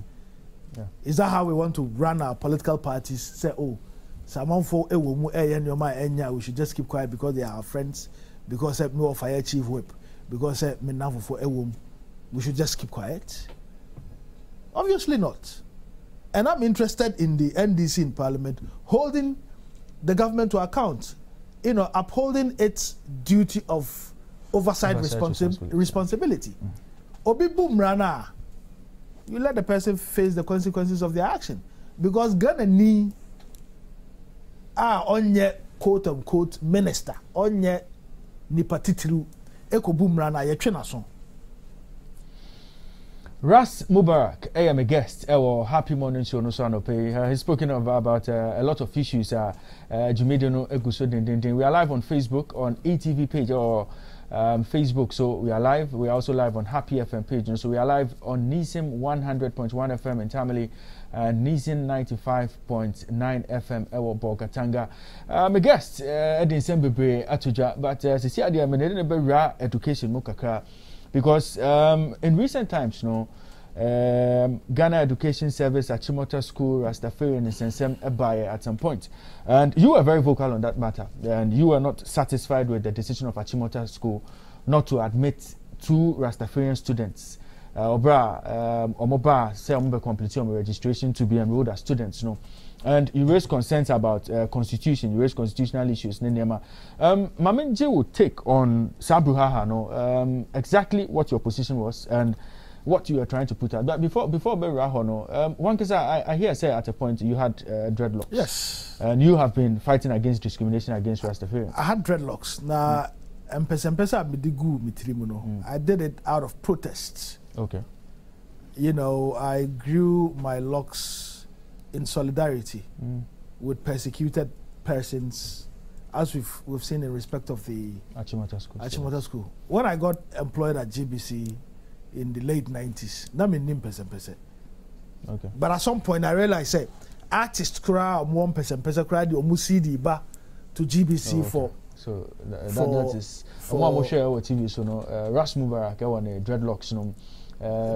Yeah. Is that how we want to run our political parties? Say, oh, someone for we should just keep quiet because they are our friends, because no fire chief whip, because we should just keep quiet? Obviously not. And I'm interested in the NDC in Parliament holding the government to account, you know, upholding its duty of oversight responsibility. Obi Bumrana, you let the person face the consequences of their action. Because Ghana ni onye quote unquote minister, onye ni patitiru, eko Bumrana ye twenason. Ras Mubarak, I am a guest. Our Happy Morning Show. No so he's spoken about a lot of issues. We are live on Facebook on ATV page or Facebook. So we are live. We are also live on Happy FM page. So we are live on Nisim 100.1 FM in Tamale and Nisim 95.9 FM. Ewo Bogatanga. I'm a guest. Edin Sembebre Atuja, but see, I am a education mukaka. Because in recent times, Ghana Education Service at Chimota School, Rastafarian and Sensem Ebaye at some point. And you were very vocal on that matter. And you were not satisfied with the decision of Achimota School not to admit 2 Rastafarian students. Omoba, say Ombe completion registration to be enrolled as students. And you raised concerns about constitution, you raised constitutional issues. Mamin J would take on Sabruhaha, exactly what your position was and what you were trying to put out. But before Berahono, one case I hear say at a point you had dreadlocks. Yes. And you have been fighting against discrimination against Rastafarians. I had dreadlocks. Now, I did it out of protests. Okay. You know, I grew my locks in solidarity with persecuted persons, as we've seen in respect of the Achimota School. When I got employed at GBC in the late 90s, that means 9%. Okay. But at some point I realized, say, artists cry 1% cry the CD ba to GBC for. So that is for share TV. So Ras Mubarak, I want dreadlocks.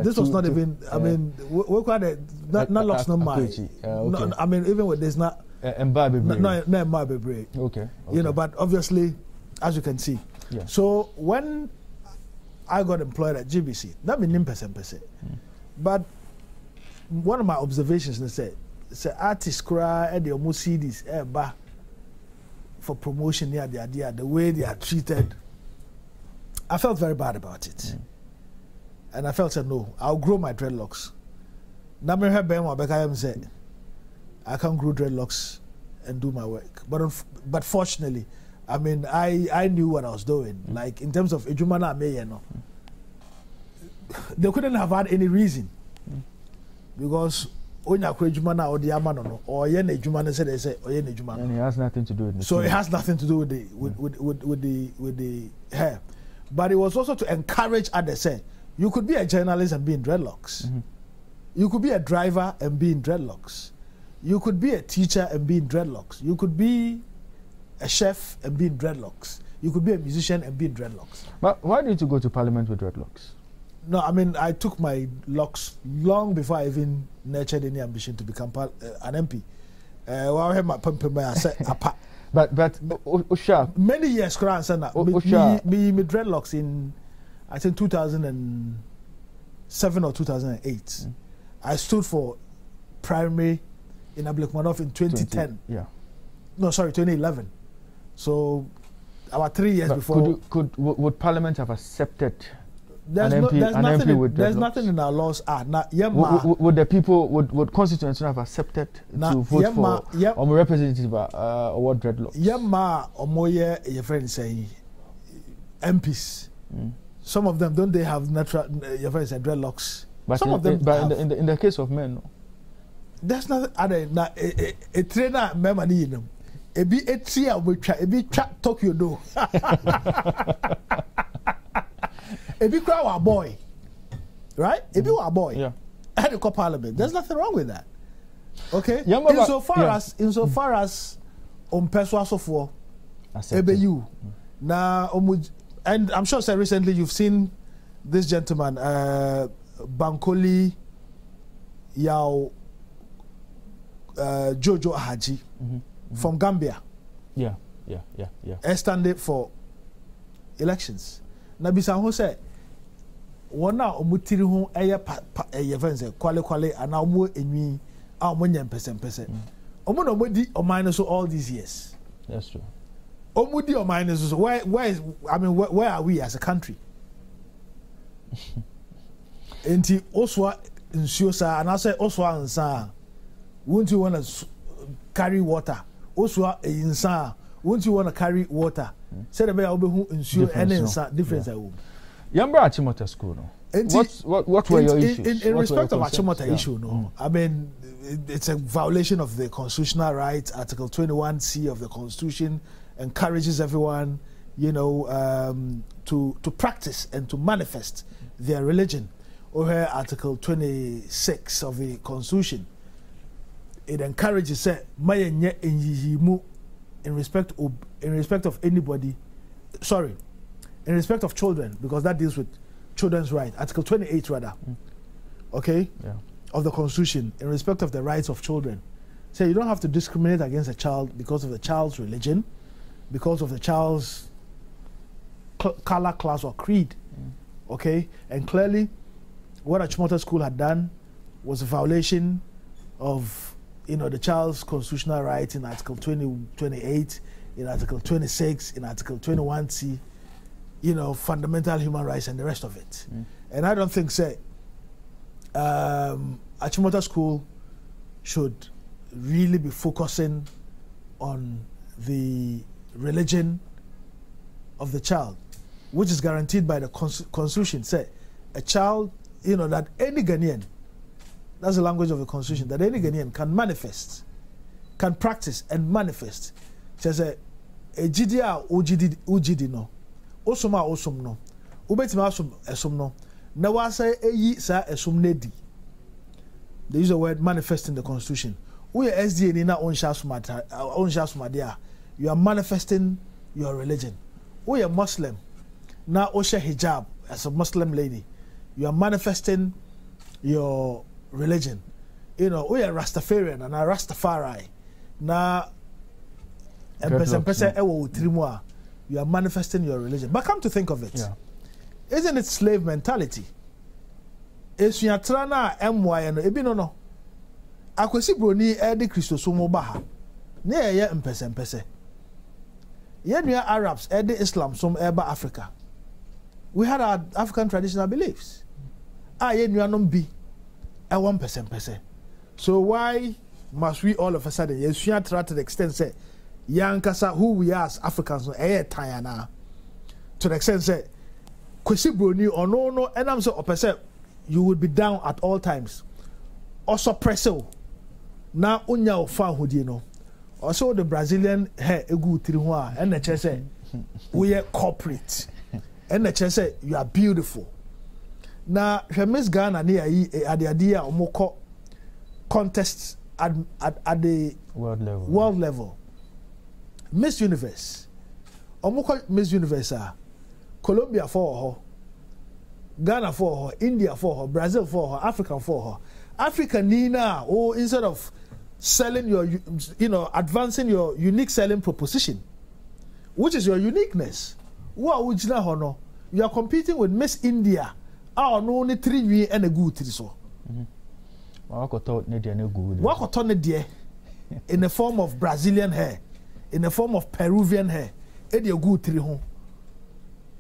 This was not even. I mean, we quite not locks no mind. I mean, even with this not. Okay. You know, but obviously, as you can see. Yeah. So when I got employed at GBC, that means 9%. But one of my observations is say artists cry and they almost see this for promotion near the idea, the way they are treated I felt very bad about it. And I felt, no, I'll grow my dreadlocks. Now I can't grow dreadlocks and do my work. But fortunately, I mean, I knew what I was doing. Like, in terms of Ejumana Meye, they couldn't have had any reason. Because Onya Ejumana or the Amano or Yen Ejumana said they say Oyen Ejumana. And it has nothing to do with the So it has nothing to do with the hair. But it was also to encourage others. Say, you could be a journalist and be in dreadlocks. You could be a driver and be in dreadlocks. You could be a teacher and be in dreadlocks. You could be a chef and be in dreadlocks. You could be a musician and be in dreadlocks. But why did you go to parliament with dreadlocks? No, I mean, I took my locks long before I even nurtured any ambition to become an MP. I had my But Usha, many years, me dreadlocks in, I think 2007 or 2008. I stood for primary in Ablekmanov in 2010. Yeah. No, sorry, 2011. So about 3 years before. Would Parliament have accepted there's an MP with dreadlocks? There's nothing in our laws. Would the people, would constituents have accepted to vote for a representative or what dreadlocks? Yamma Omoye, your friend saying MPs. Some of them, don't they have natural, your friend said dreadlocks? But some of them but in the case of men, no. There's nothing other than a trainer memory in them. A be a tria with a be trap Tokyo do. A be crowd our boy. Right? A be our boy. Yeah. At the parliament. There's nothing wrong with that. Okay? Yeah, Insofar as persuasive for you. Now and I'm sure recently you've seen this gentleman, Bankole Yao Jojo Ahaji from Gambia. Yeah. Standing for elections. Now, Bisanho said, one now omutiri ho eye events kwale and now more enwi amonye percent. Omo no modi o minus all these years. That's true. Omudi o minus where are we as a country? Enti oswa nsuo sa and I say oswa nsa won't you want to carry water? Oswa nsa won't you want to carry water? Say the way obehu nsuo and nsa difference I will. Yambra Achimota school no. What were your issues? In respect of Achimota issue no. I mean it's a violation of the constitutional rights. Article 21C of the Constitution encourages everyone, to practice and to manifest their religion. Or Article 26 of the Constitution, it encourages in respect of anybody. Sorry, in respect of children, because that deals with children's rights. Article 28 rather. Okay. Yeah. Of the Constitution, in respect of the rights of children, say you don't have to discriminate against a child because of the child's religion, because of the child's color, class, or creed. Okay, and clearly, what Achimota School had done was a violation of the child's constitutional rights in Article 28, in Article 26, in Article 21C, fundamental human rights and the rest of it. And I don't think Achimota School should really be focusing on the religion of the child, which is guaranteed by the Constitution. Say a child, that any Ghanaian, that's the language of the Constitution, that any Ghanaian can manifest, can practice and manifest. Says a jidia ujidi no, osoma osom no, ubetima osom no. Now I say sa esum nedi. They use the word manifest in the Constitution. We are SDA in our own shasmadia. You are manifesting your religion. We are Muslim. Now Osha hijab as a Muslim lady. You are manifesting your religion. We are Rastafarian and a Rastafari. Now you are manifesting your religion. But come to think of it, isn't it slave mentality? Is you trana MY no ebi no. Akwesi broni edi Christosomo baha. Ne ye mpese. Ye nua Arabs edi Islam som eba Africa. we had our African traditional beliefs. You know, be a 1%. So why must we all of a sudden, yes, we are trying to the extent say, Yankasa, who we are as Africans, to the extent say, Kwesi Broni or no, and I'm so opposite, you would be down at all times. Also, presso. Now, unya ofa hudino. Also, the Brazilian hair, a good triwa, and the chest say, we are corporate. And the chest say, you are beautiful. Now, Miss Ghana near at the idea of more contests at the world level. Miss Universe. Omoko Miss Universe. Colombia for her. Ghana for her. India for her. Brazil for her. Africa for her. Africa Nina. Oh, instead of selling your, advancing your unique selling proposition, which is your uniqueness. What would you know? You are competing with Miss India. No only 3 years and a good so. What in the form of Brazilian hair, in the form of Peruvian hair, and you good 3 home.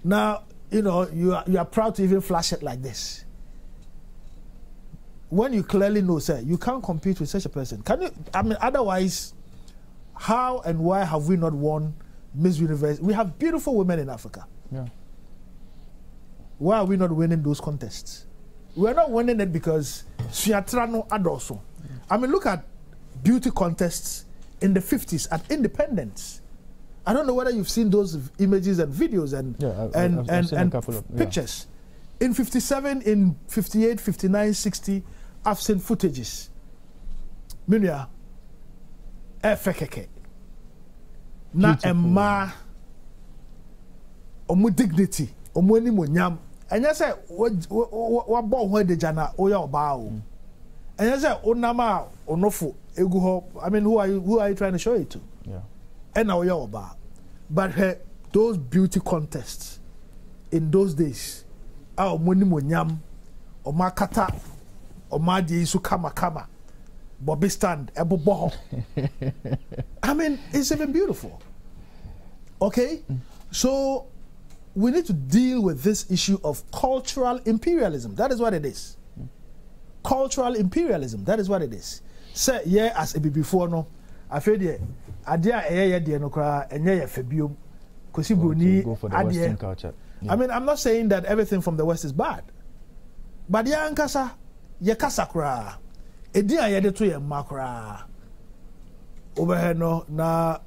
Now you are proud to even flash it like this. When you clearly know, sir, you can't compete with such a person. Can you? I mean, otherwise, how and why have we not won Miss Universe? We have beautiful women in Africa. Yeah. Why are we not winning those contests? We are not winning it because Siatrano Adoso. I mean, look at beauty contests in the 50s at Independence. I don't know whether you've seen those images and videos and I've seen a couple of pictures. In 57, in 58, 59, 60, I've seen footages. Minya, efekeke. Na emma, omu dignity, omu eni mo nyam. And you say, what born where the jana oya obao. And you say, onama onofu eguho. I mean, who are you trying to show it to? Yeah. And oya oba. But those beauty contests in those days, moni mo nyam, oma kata, oma di isu kama, Bobby stand, ebo boho. I mean, it's even beautiful. Okay, so we need to deal with this issue of cultural imperialism. That is what it is. Cultural imperialism. That is what it is. Say, yeah, as before, no. I feel yeah. Adia no kra enye febium. Kosi broni go for the Western culture. Yeah. I mean, I'm not saying that everything from the West is bad. But ya ankasa, ye kasa kra. Edi ayede to ye makra. Over here no na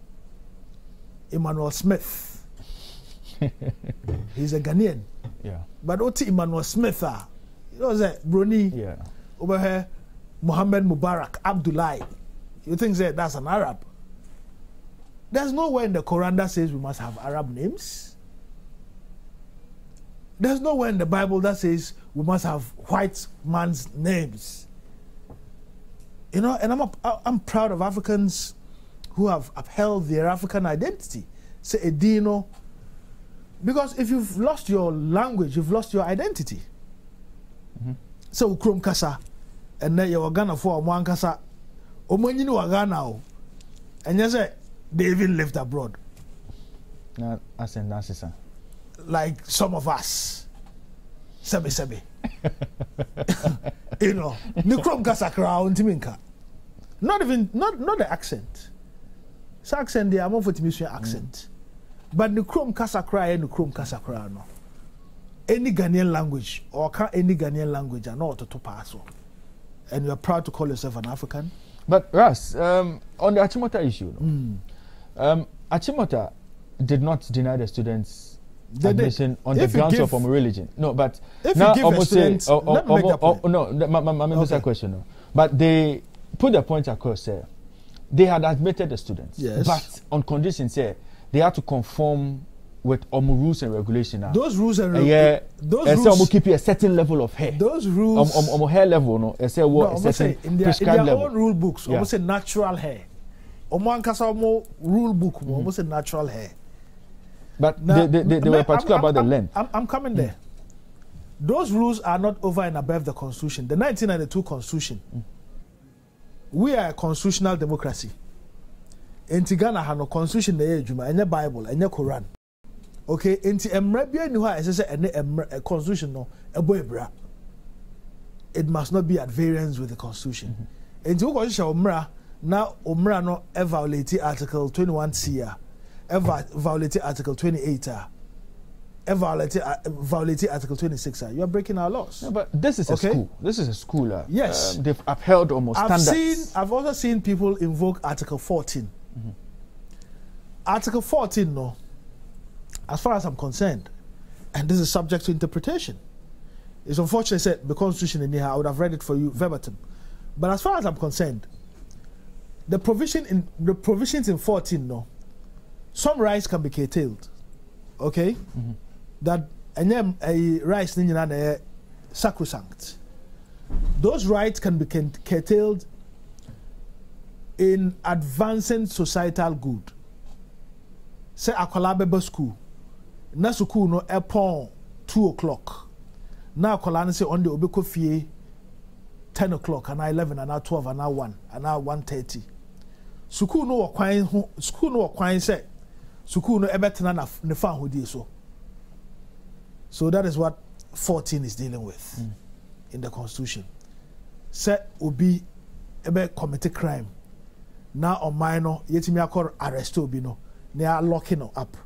Emmanuel Smith. He's a Ghanaian. Yeah. But Oti Emmanuel Smith, you know that Bruni. Yeah. Over here, Muhammad Mubarak, Abdullah. You think that that's an Arab? There's nowhere in the Quran that says we must have Arab names. There's nowhere in the Bible that says we must have white man's names. You know, and I'm proud of Africans who have upheld their African identity. Say Edino. Because if you've lost your language, you've lost your identity. So Ukrom Kasa, and then you're Ghana for one Kasa, Omani no Ghana, and you say they even lived abroad. Like some of us, Sebe. You know, Ukrom Kasa crown Timinka. Not the accent. It's accent there, I'm over to miss your accent. But the Chrome Kasa cry and the Chrome Kasa cry no. Any Ghanaian language or any Ghanaian language are not to pass. And you are proud to call yourself an African. But Ras, on the Achimota issue, Achimota did not deny the students admission on the grounds of religion. No, but if now you give a student, a question. No. But they put the point across there. They had admitted the students, yes, but on conditions here. They have to conform with rules and regulations. Those rules and regulations. Those rules keep a certain level of hair. Those rules. Hair level, no. A certain in their own rule books, almost a natural hair. Rule book, almost a natural hair. But now, they were particular about the length. I'm coming there. Those rules are not over and above the Constitution. The 1992 Constitution. We are a constitutional democracy. In Ghana, have no constitution, any Bible, any Quran. Okay, into emrebia ni ha say a constitution no eboebra. It must not be at variance with the constitution. Into go sha omra na omra no violate article 21C violate article 28 violate article 26 you are breaking our laws. No, but this is a school. This is a school. Yes. They've upheld almost standards. I've also seen people invoke article 14. Article 14 no, as far as I'm concerned, and this is subject to interpretation. It's unfortunate that the constitution in here, I would have read it for you verbatim. But as far as I'm concerned, the provisions in 14 no, some rights can be curtailed. Okay? That a rights in sacrosanct. Those rights can be curtailed in advancing societal good. Say akwala beba school. Na school no upon 2 o'clock. Na akwala say on the obeko fie 10 o'clock and 11 and 12 and 1 and 1:30. School no wakwan say school no ebetena na ne fa hodi so. So that is what 14 is dealing with in the constitution. Say obi ebe commit crime. Now on minor yetimi akor arrest obi no. They are locking up.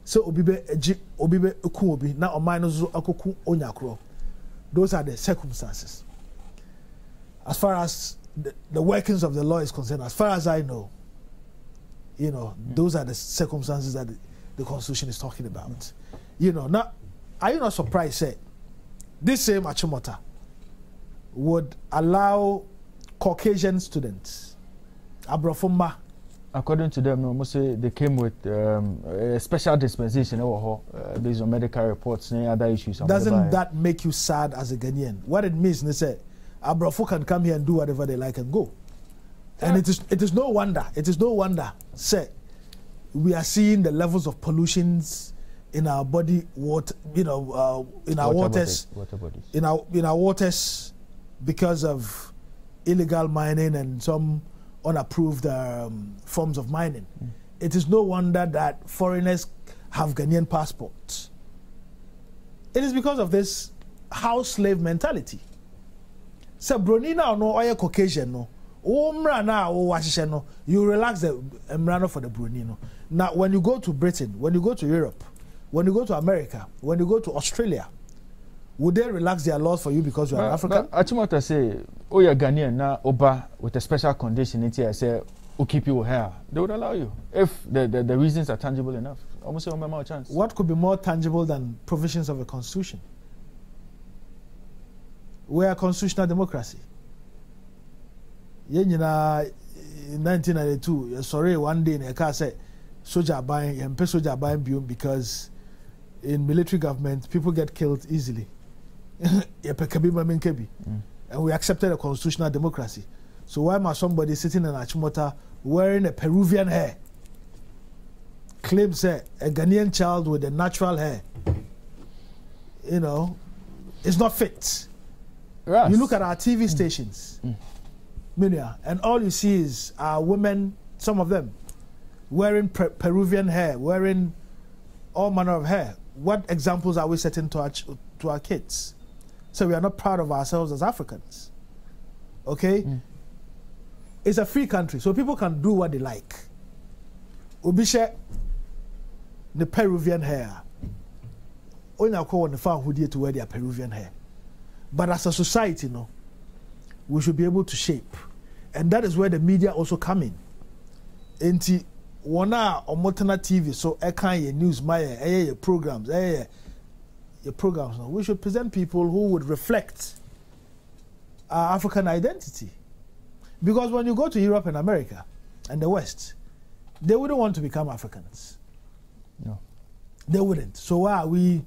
So obibe eku obi na omai no zo akoku onyakro. Those are the circumstances. As far as the workings of the law is concerned, as far as I know, those are the circumstances that the Constitution is talking about. Now, are you not surprised, say, this same Achimota would allow Caucasian students, Abrafoma. According to them, almost say they came with a special dispensation based on medical reports and other issues. Doesn't that make you sad as a Ghanaian? What it means, they say, Abrafo can come here and do whatever they like and go. And it is no wonder. It is no wonder, say, we are seeing the levels of pollutions in our body, water, in our waters, in our waters, because of illegal mining and some unapproved forms of mining. It is no wonder that foreigners have Ghanaian passports. It is because of this house slave mentality. So Bronina no oya Caucasian no. You relax the emrano for the Brunino. Now, when you go to Britain, when you go to Europe, when you go to America, when you go to Australia, would they relax their laws for you because you are African? Achimota say, oh, you're Ghanaian, now Oba with a special condition, I say, we'll keep you here. They would allow you if the reasons are tangible enough. Almost say, more chance. What could be more tangible than provisions of a constitution? We are a constitutional democracy. In 1992, sorry, one day in a car said, soldier buying and soldier buying because in military government people get killed easily. And we accepted a constitutional democracy. So why must somebody sitting in Achimota wearing a Peruvian hair claims a Ghanaian child with a natural hair? It's not fit. Yes. You look at our TV stations. And all you see is women, some of them, wearing Peruvian hair, wearing all manner of hair. What examples are we setting to our kids? So we are not proud of ourselves as Africans. Okay? It's a free country, so people can do what they like. Obisha, the Peruvian hair. Only I call on the farm who to wear their Peruvian hair. But as a society, we should be able to shape. And that is where the media also come in. Enti wana omotana TV so your news your programs your programs. We should present people who would reflect our African identity. Because when you go to Europe and America and the West, they wouldn't want to become Africans. No. They wouldn't. So why are we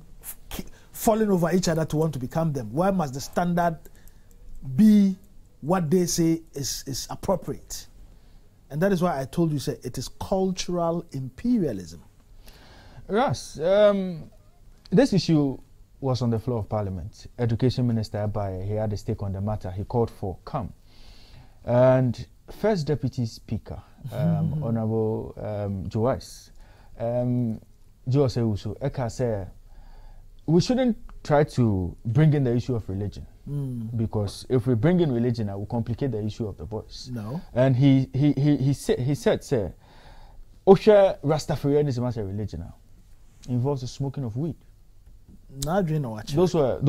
falling over each other to want to become them? Why must the standard be what they say is appropriate? And that is why I told you, say, it is cultural imperialism. Yes. This issue was on the floor of Parliament. Education Minister Abaye, he had a stake on the matter. He called for calm. And First Deputy Speaker, Honorable Joyce, Jose Uso, Eka say, we shouldn't try to bring in the issue of religion. Because if we bring in religion, it will complicate the issue of the boys. No. And he said, say, Osha Rastafarianism as a religion now involves the smoking of weed. Not doing no. Those were.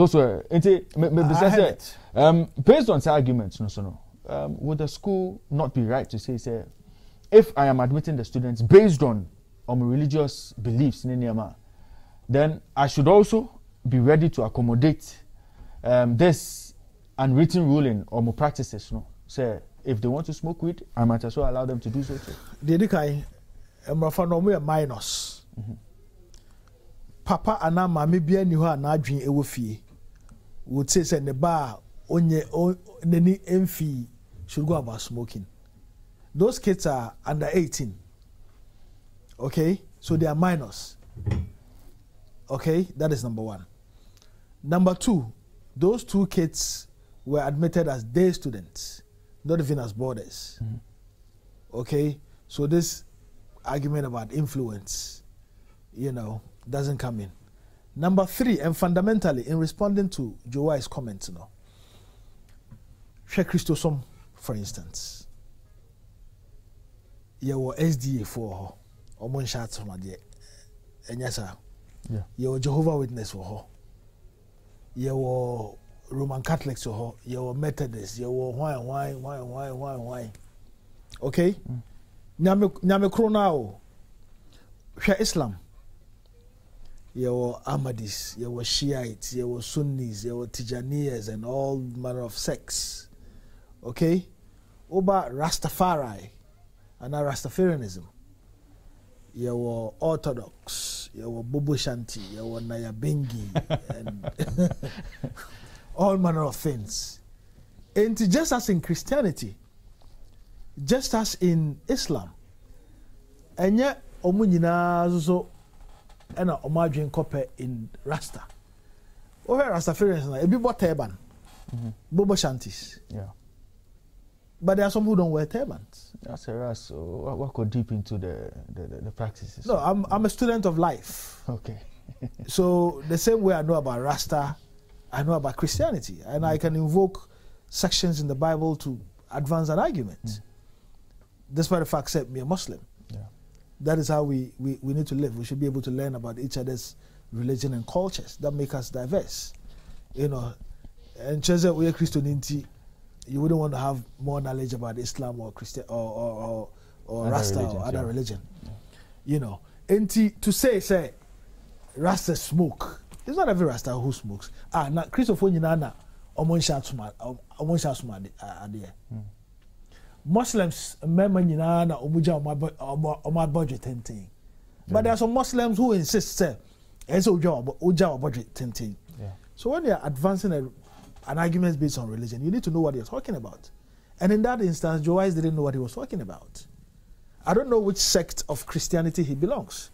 Based on arguments, would the school not be right to say, if I am admitting the students based on religious beliefs in Niyama, then I should also be ready to accommodate this unwritten ruling or more practices. Say, if they want to smoke weed, I might as well allow them to do so too. Dedikai, minus. Papa and mama bia ni ho na adwen ewo fie would say ne ba onye neni emfi should go about smoking. Those kids are under 18. Okay, so they are minors. Okay, that is number one. Number two, those two kids were admitted as day students, not even as boarders. Okay, so this argument about influence, doesn't come in. Number three, and fundamentally, in responding to Joai's comments, Sheikh Christosom, for instance, you were SDA for her, or shots from the Enyasa. You were Jehovah Witness for her. You were Roman Catholics for her. You were Methodists. You were why. Okay? Nyame Kronao, Sheikh Islam. There were Ahmadis, there were Shiites, there were Sunnis, there were Tijaniyas, and all manner of sects. Okay? Oba Rastafari and Rastafarianism. There were Orthodox, there were Bobo Shanti, there were Nayabengi, and all manner of things. And just as in Christianity, just as in Islam, and yet, Omunina and a margin copper in Rasta. Over Rastafarians, a bit more turban. Bobo Shantis. Yeah. But there are some who don't wear turbans. That's a Ras. So what go deep into the practices? No, I'm a student of life. Okay. So the same way I know about Rasta, I know about Christianity. And I can invoke sections in the Bible to advance an argument. Despite the fact that me a Muslim. That is how we need to live. We should be able to learn about each other's religion and cultures that make us diverse. And Chese we are Christianity, you wouldn't want to have more knowledge about Islam or Christian or Rasta or other religion. And to say Rasta smoke. It's not every Rasta who smokes. Now Christopher Nana Muslims remember na omuja budget thing. But there are some Muslims who insist say uja budget thing. So when you're advancing an argument based on religion, you need to know what you're talking about. And in that instance, Joais didn't know what he was talking about. I don't know which sect of Christianity he belongs.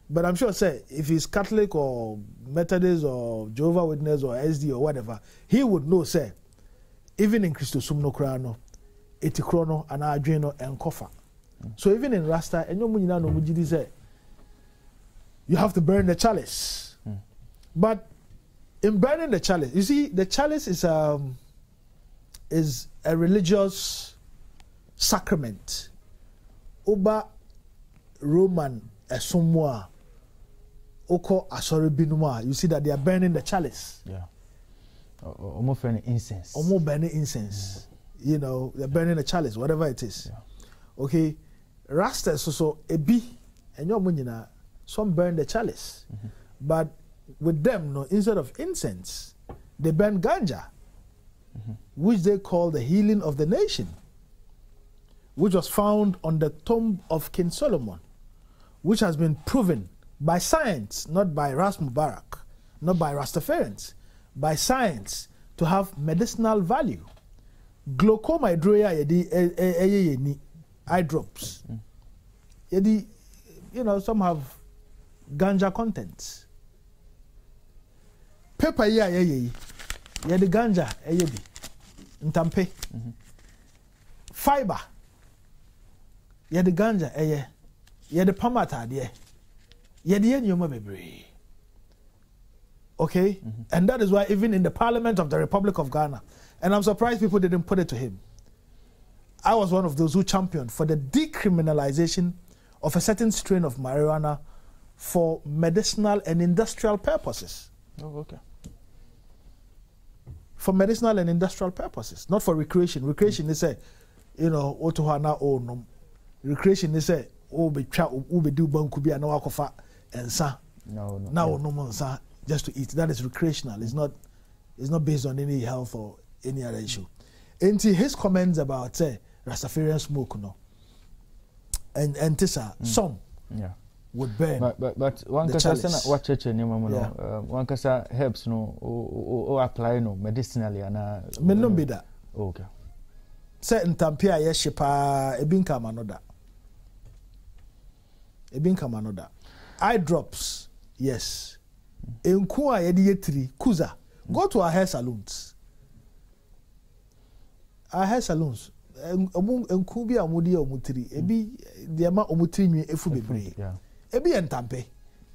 But I'm sure say if he's Catholic or Methodist or Jehovah Witness or SD or whatever, he would know say even in Christosum no krano etikrono and adweno and kofa. So even in Rasta, you have to burn the chalice. But in burning the chalice, you see, the chalice is a religious sacrament. Oba Roman esomwa oko asori binuma. You see that they are burning the chalice. Yeah. Almost burning incense. Almost burning incense. They're burning the chalice, whatever it is. Okay, Rasta so ebi, and some burn the chalice, but with them, instead of incense, they burn ganja, which they call the healing of the nation, which was found on the tomb of King Solomon, which has been proven by science, not by Ras Mubarak, not by Rastafarians, by science to have medicinal value. Glaucoma hydroya yedi eye drops. Yedi, some have ganja contents. Paper yedi ganja yedi ntampe. Fiber yedi ganja yedi pamata de Yediye nyoma bebre. Okay? And that is why even in the Parliament of the Republic of Ghana, and I'm surprised people didn't put it to him, I was one of those who championed for the decriminalization of a certain strain of marijuana for medicinal and industrial purposes. Oh, okay. For medicinal and industrial purposes, not for recreation. Recreation is a, you know, otohana o recreation is a be do bankubi and no akofa and sa. No. Now no more just to eat. That is recreational. It's not based on any health or any other issue. And his comments about Rastafarian smoke, no, and tisa some would burn. But one kasa what church one kasa helps no or apply no medicinally and may not be that. Okay. Certain tampia yeshipa ebin kama noda. Eye drops, yes. Enkua yedi yetri kuza. Go to our hair salons. Our hair salons. Enkubi amudi omutri. Ebi diama omutri nwe efu bebre. Ebi entampe.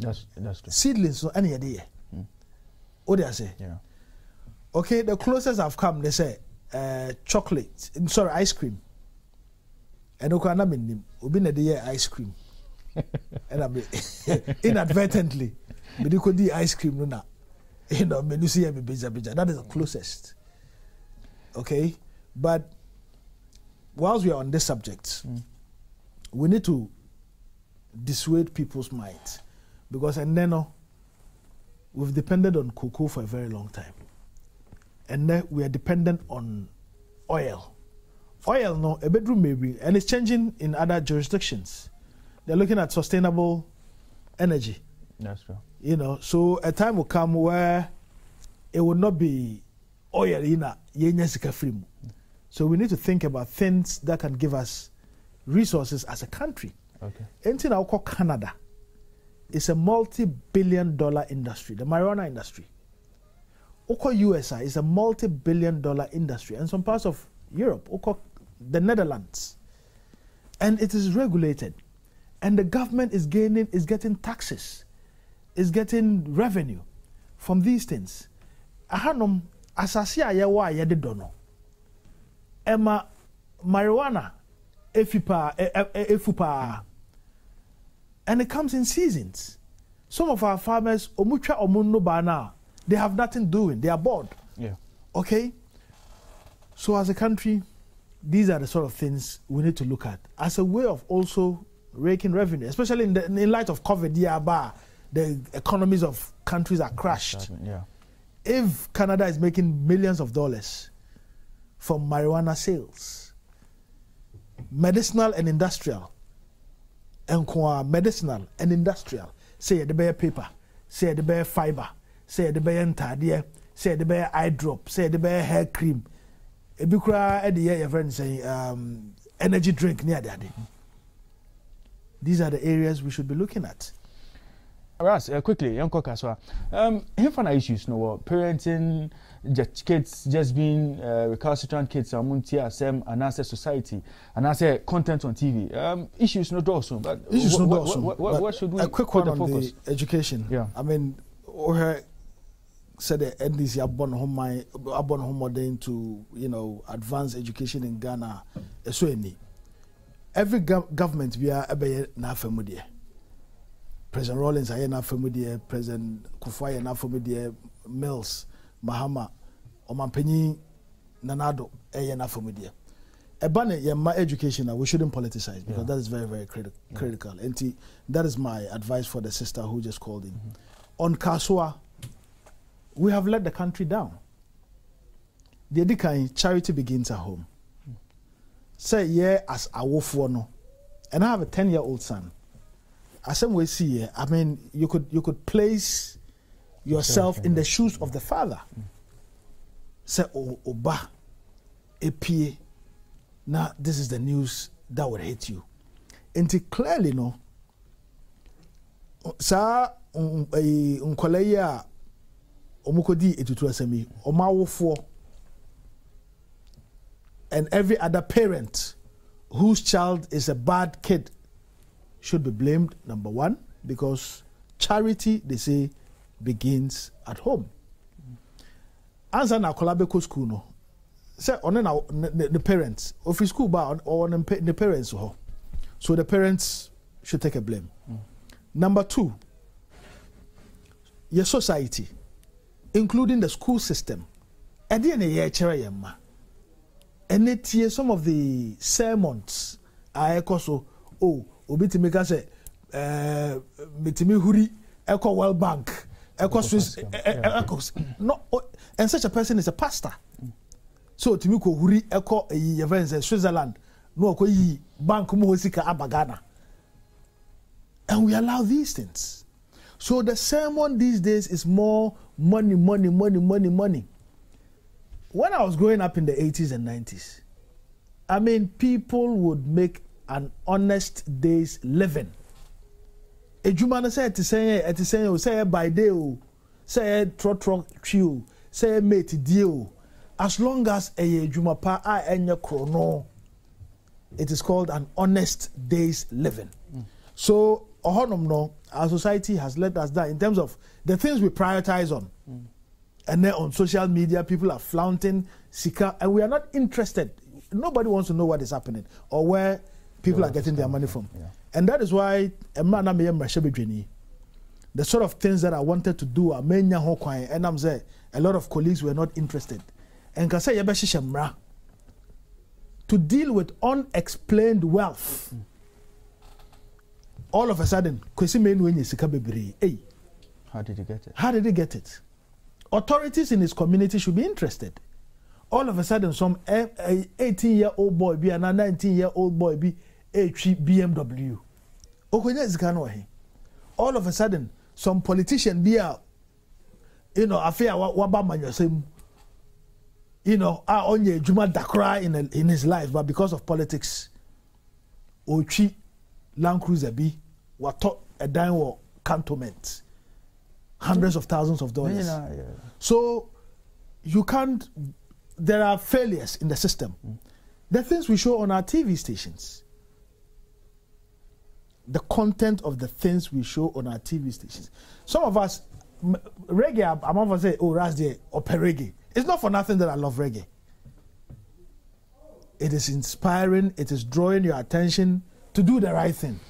That's true. Seedlings so any idea. What do I say? Yeah. Okay, the closest I've come, they say chocolate. Ice cream. And okana minim. Obi na de ice cream. And I mean inadvertently. But you could do ice cream no na. You know, me see me bija. That is the closest. Okay? But whilst we are on this subject, we need to dissuade people's minds. Because and then we've depended on cocoa for a very long time. And then we are dependent on oil. Oil, no, a bedroom maybe, and it's changing in other jurisdictions. They're looking at sustainable energy. That's true. You know, so a time will come where it will not be oil in a yenyesika free. So we need to think about things that can give us resources as a country. Okay. Anything I call Canada is a multi-billion-dollar industry, the marijuana industry. Oko USA is a multi-billion-dollar industry, and some parts of Europe, Oko the Netherlands, and it is regulated, and the government is getting taxes, is getting revenue from these things. Ahanom asasi ayewa ayede dono. Emma marijuana efupa. And it comes in seasons. Some of our farmers, omucha omunno bana, they have nothing doing. They are bored. Yeah. Okay? So as a country, these are the sort of things we need to look at as a way of also raking revenue, especially in light of COVID. The economies of countries are crushed. Yeah. If Canada is making millions of dollars from marijuana sales, medicinal and industrial, medicinal and industrial, say the bear paper, say the bear fiber, say the bear entire, say the bear eye drop, say the bear hair cream. Ebikura at the year your friend say energy drink near daddy. These are the areas we should be looking at. Ras, quickly, young Kokaswa. Here issues, no parenting, kids just being recalcitrant kids, and answer society, and answer content on TV. Issues not also, but issues not also. What should we? A quick one on the education. Yeah. I mean, said the NDC abon home to advance education in Ghana. So every government we are na family. President Rawlings aye na family, President Kufuor aye na family, Mills, Mahama, Omanpenyi Nanado aye na family. Ebane yema education we shouldn't politicize because that is very, very critical. And that is my advice for the sister who just called in. On Kasua, we have let the country down. The Edikan charity begins at home. Say as a wolf no, and I have a 10-year-old son. As some way see, I mean, you could place yourself in the shoes of the father. Say oba, epie. Now this is the news that would hit you. And clearly no. Sa unkoleya omukodi etutu asemi omawofo and every other parent whose child is a bad kid should be blamed, number one, because charity, they say, begins at home. Answer na kolabeko school no. Say on the parents, of school bar or on the parents. So the parents should take a blame. Number 2, your society, including the school system. And some of the sermons are also, obitimika say, mitimi huri, Eco World Bank, Eco Swiss, no, and such a person is a pastor. So timiko huri, Eco events in Switzerland, no koi bank muhosika abagana. And we allow these things. So the sermon these days is more money, money, money, money, money. When I was growing up in the 80s and 90s, I mean, people would make an honest day's living. A Jumana said to say by day, say trot chew, say mate deal. As long as a Jumapa and your chrono, it is called an honest day's living. So, our society has let us down in terms of the things we prioritize on. And then on social media, people are flaunting Sika, and we are not interested. Nobody wants to know what is happening or where people are getting their money from. Yeah. And that is why the sort of things that I wanted to do are many, and I'm saying a lot of colleagues were not interested. And can say to deal with unexplained wealth. All of a sudden, how did he get it? How did he get it? Authorities in his community should be interested. All of a sudden, some 18-year-old boy be and a 19-year-old boy be a BMW. All of a sudden, some politician be a, affair wabama only Juma Dakra in his life, but because of politics, Ochi Land Cruiser be what taught a dime cantonment. Hundreds of thousands of dollars. Yeah. So you can't, there are failures in the system. The things we show on our TV stations, the content of the things we show on our TV stations. Some of us, reggae, I'm going to say, Ras de or reggae. It's not for nothing that I love reggae. It is inspiring, it is drawing your attention to do the right thing.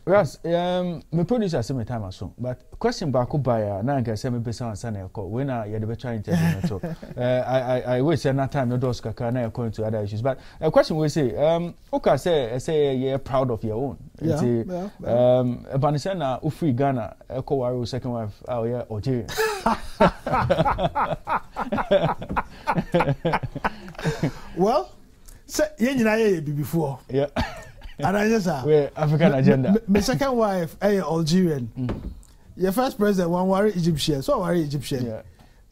Ras, my producer say my time or so, but question back by na nka say me pesa answer na yako when you dey try interview so I wish that time no dos kaka na yako into other issues, but a question we say okay say you're proud of your own. Banisa na ufri Ghana eko wari second wife yeah Algeria. Well, say you nyina before. Yeah. And I just African agenda. My second wife, Algerian. Your first president, one worry Egyptian, so worry Egyptian. Yeah.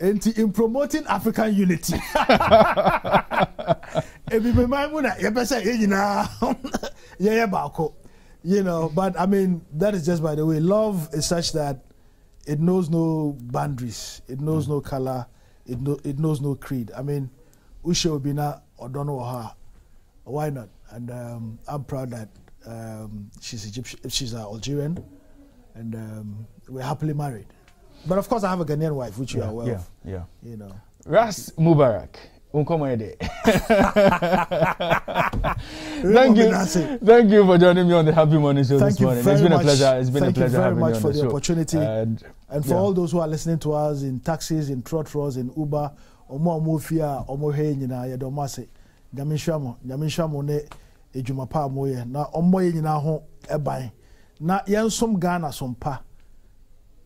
And in promoting African unity. But I mean, that is just by the way. Love is such that it knows no boundaries, it knows no color, it knows no creed. I mean, Usha Obina or don't know her. Why not? And I'm proud that she's Egyptian, she's Algerian, and we're happily married. But of course, I have a Ghanaian wife, which you are aware of. Yeah. Ras Mubarak. Thank you for joining me on the Happy Morning Show this morning. It's been a pleasure. It's been a pleasure having you on the show. Thank you very much for the opportunity, and for all those who are listening to us in taxis, in trotros, in Uber, Nyamenshamo ne ejuma pa moye na omoye nyina ho eban na yensom Ghana sompa,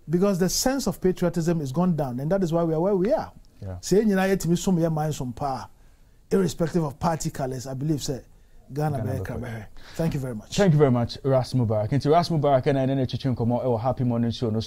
because the sense of patriotism is gone down, and that is why we are where we are. Say nyina yetimi som ye man sompa, irrespective of party colors. I believe say Ghana be. Thank you very much. Thank you very much, Ras Mubarak. Into Ras Mubarak and I chichun komo e Happy Morning Show no.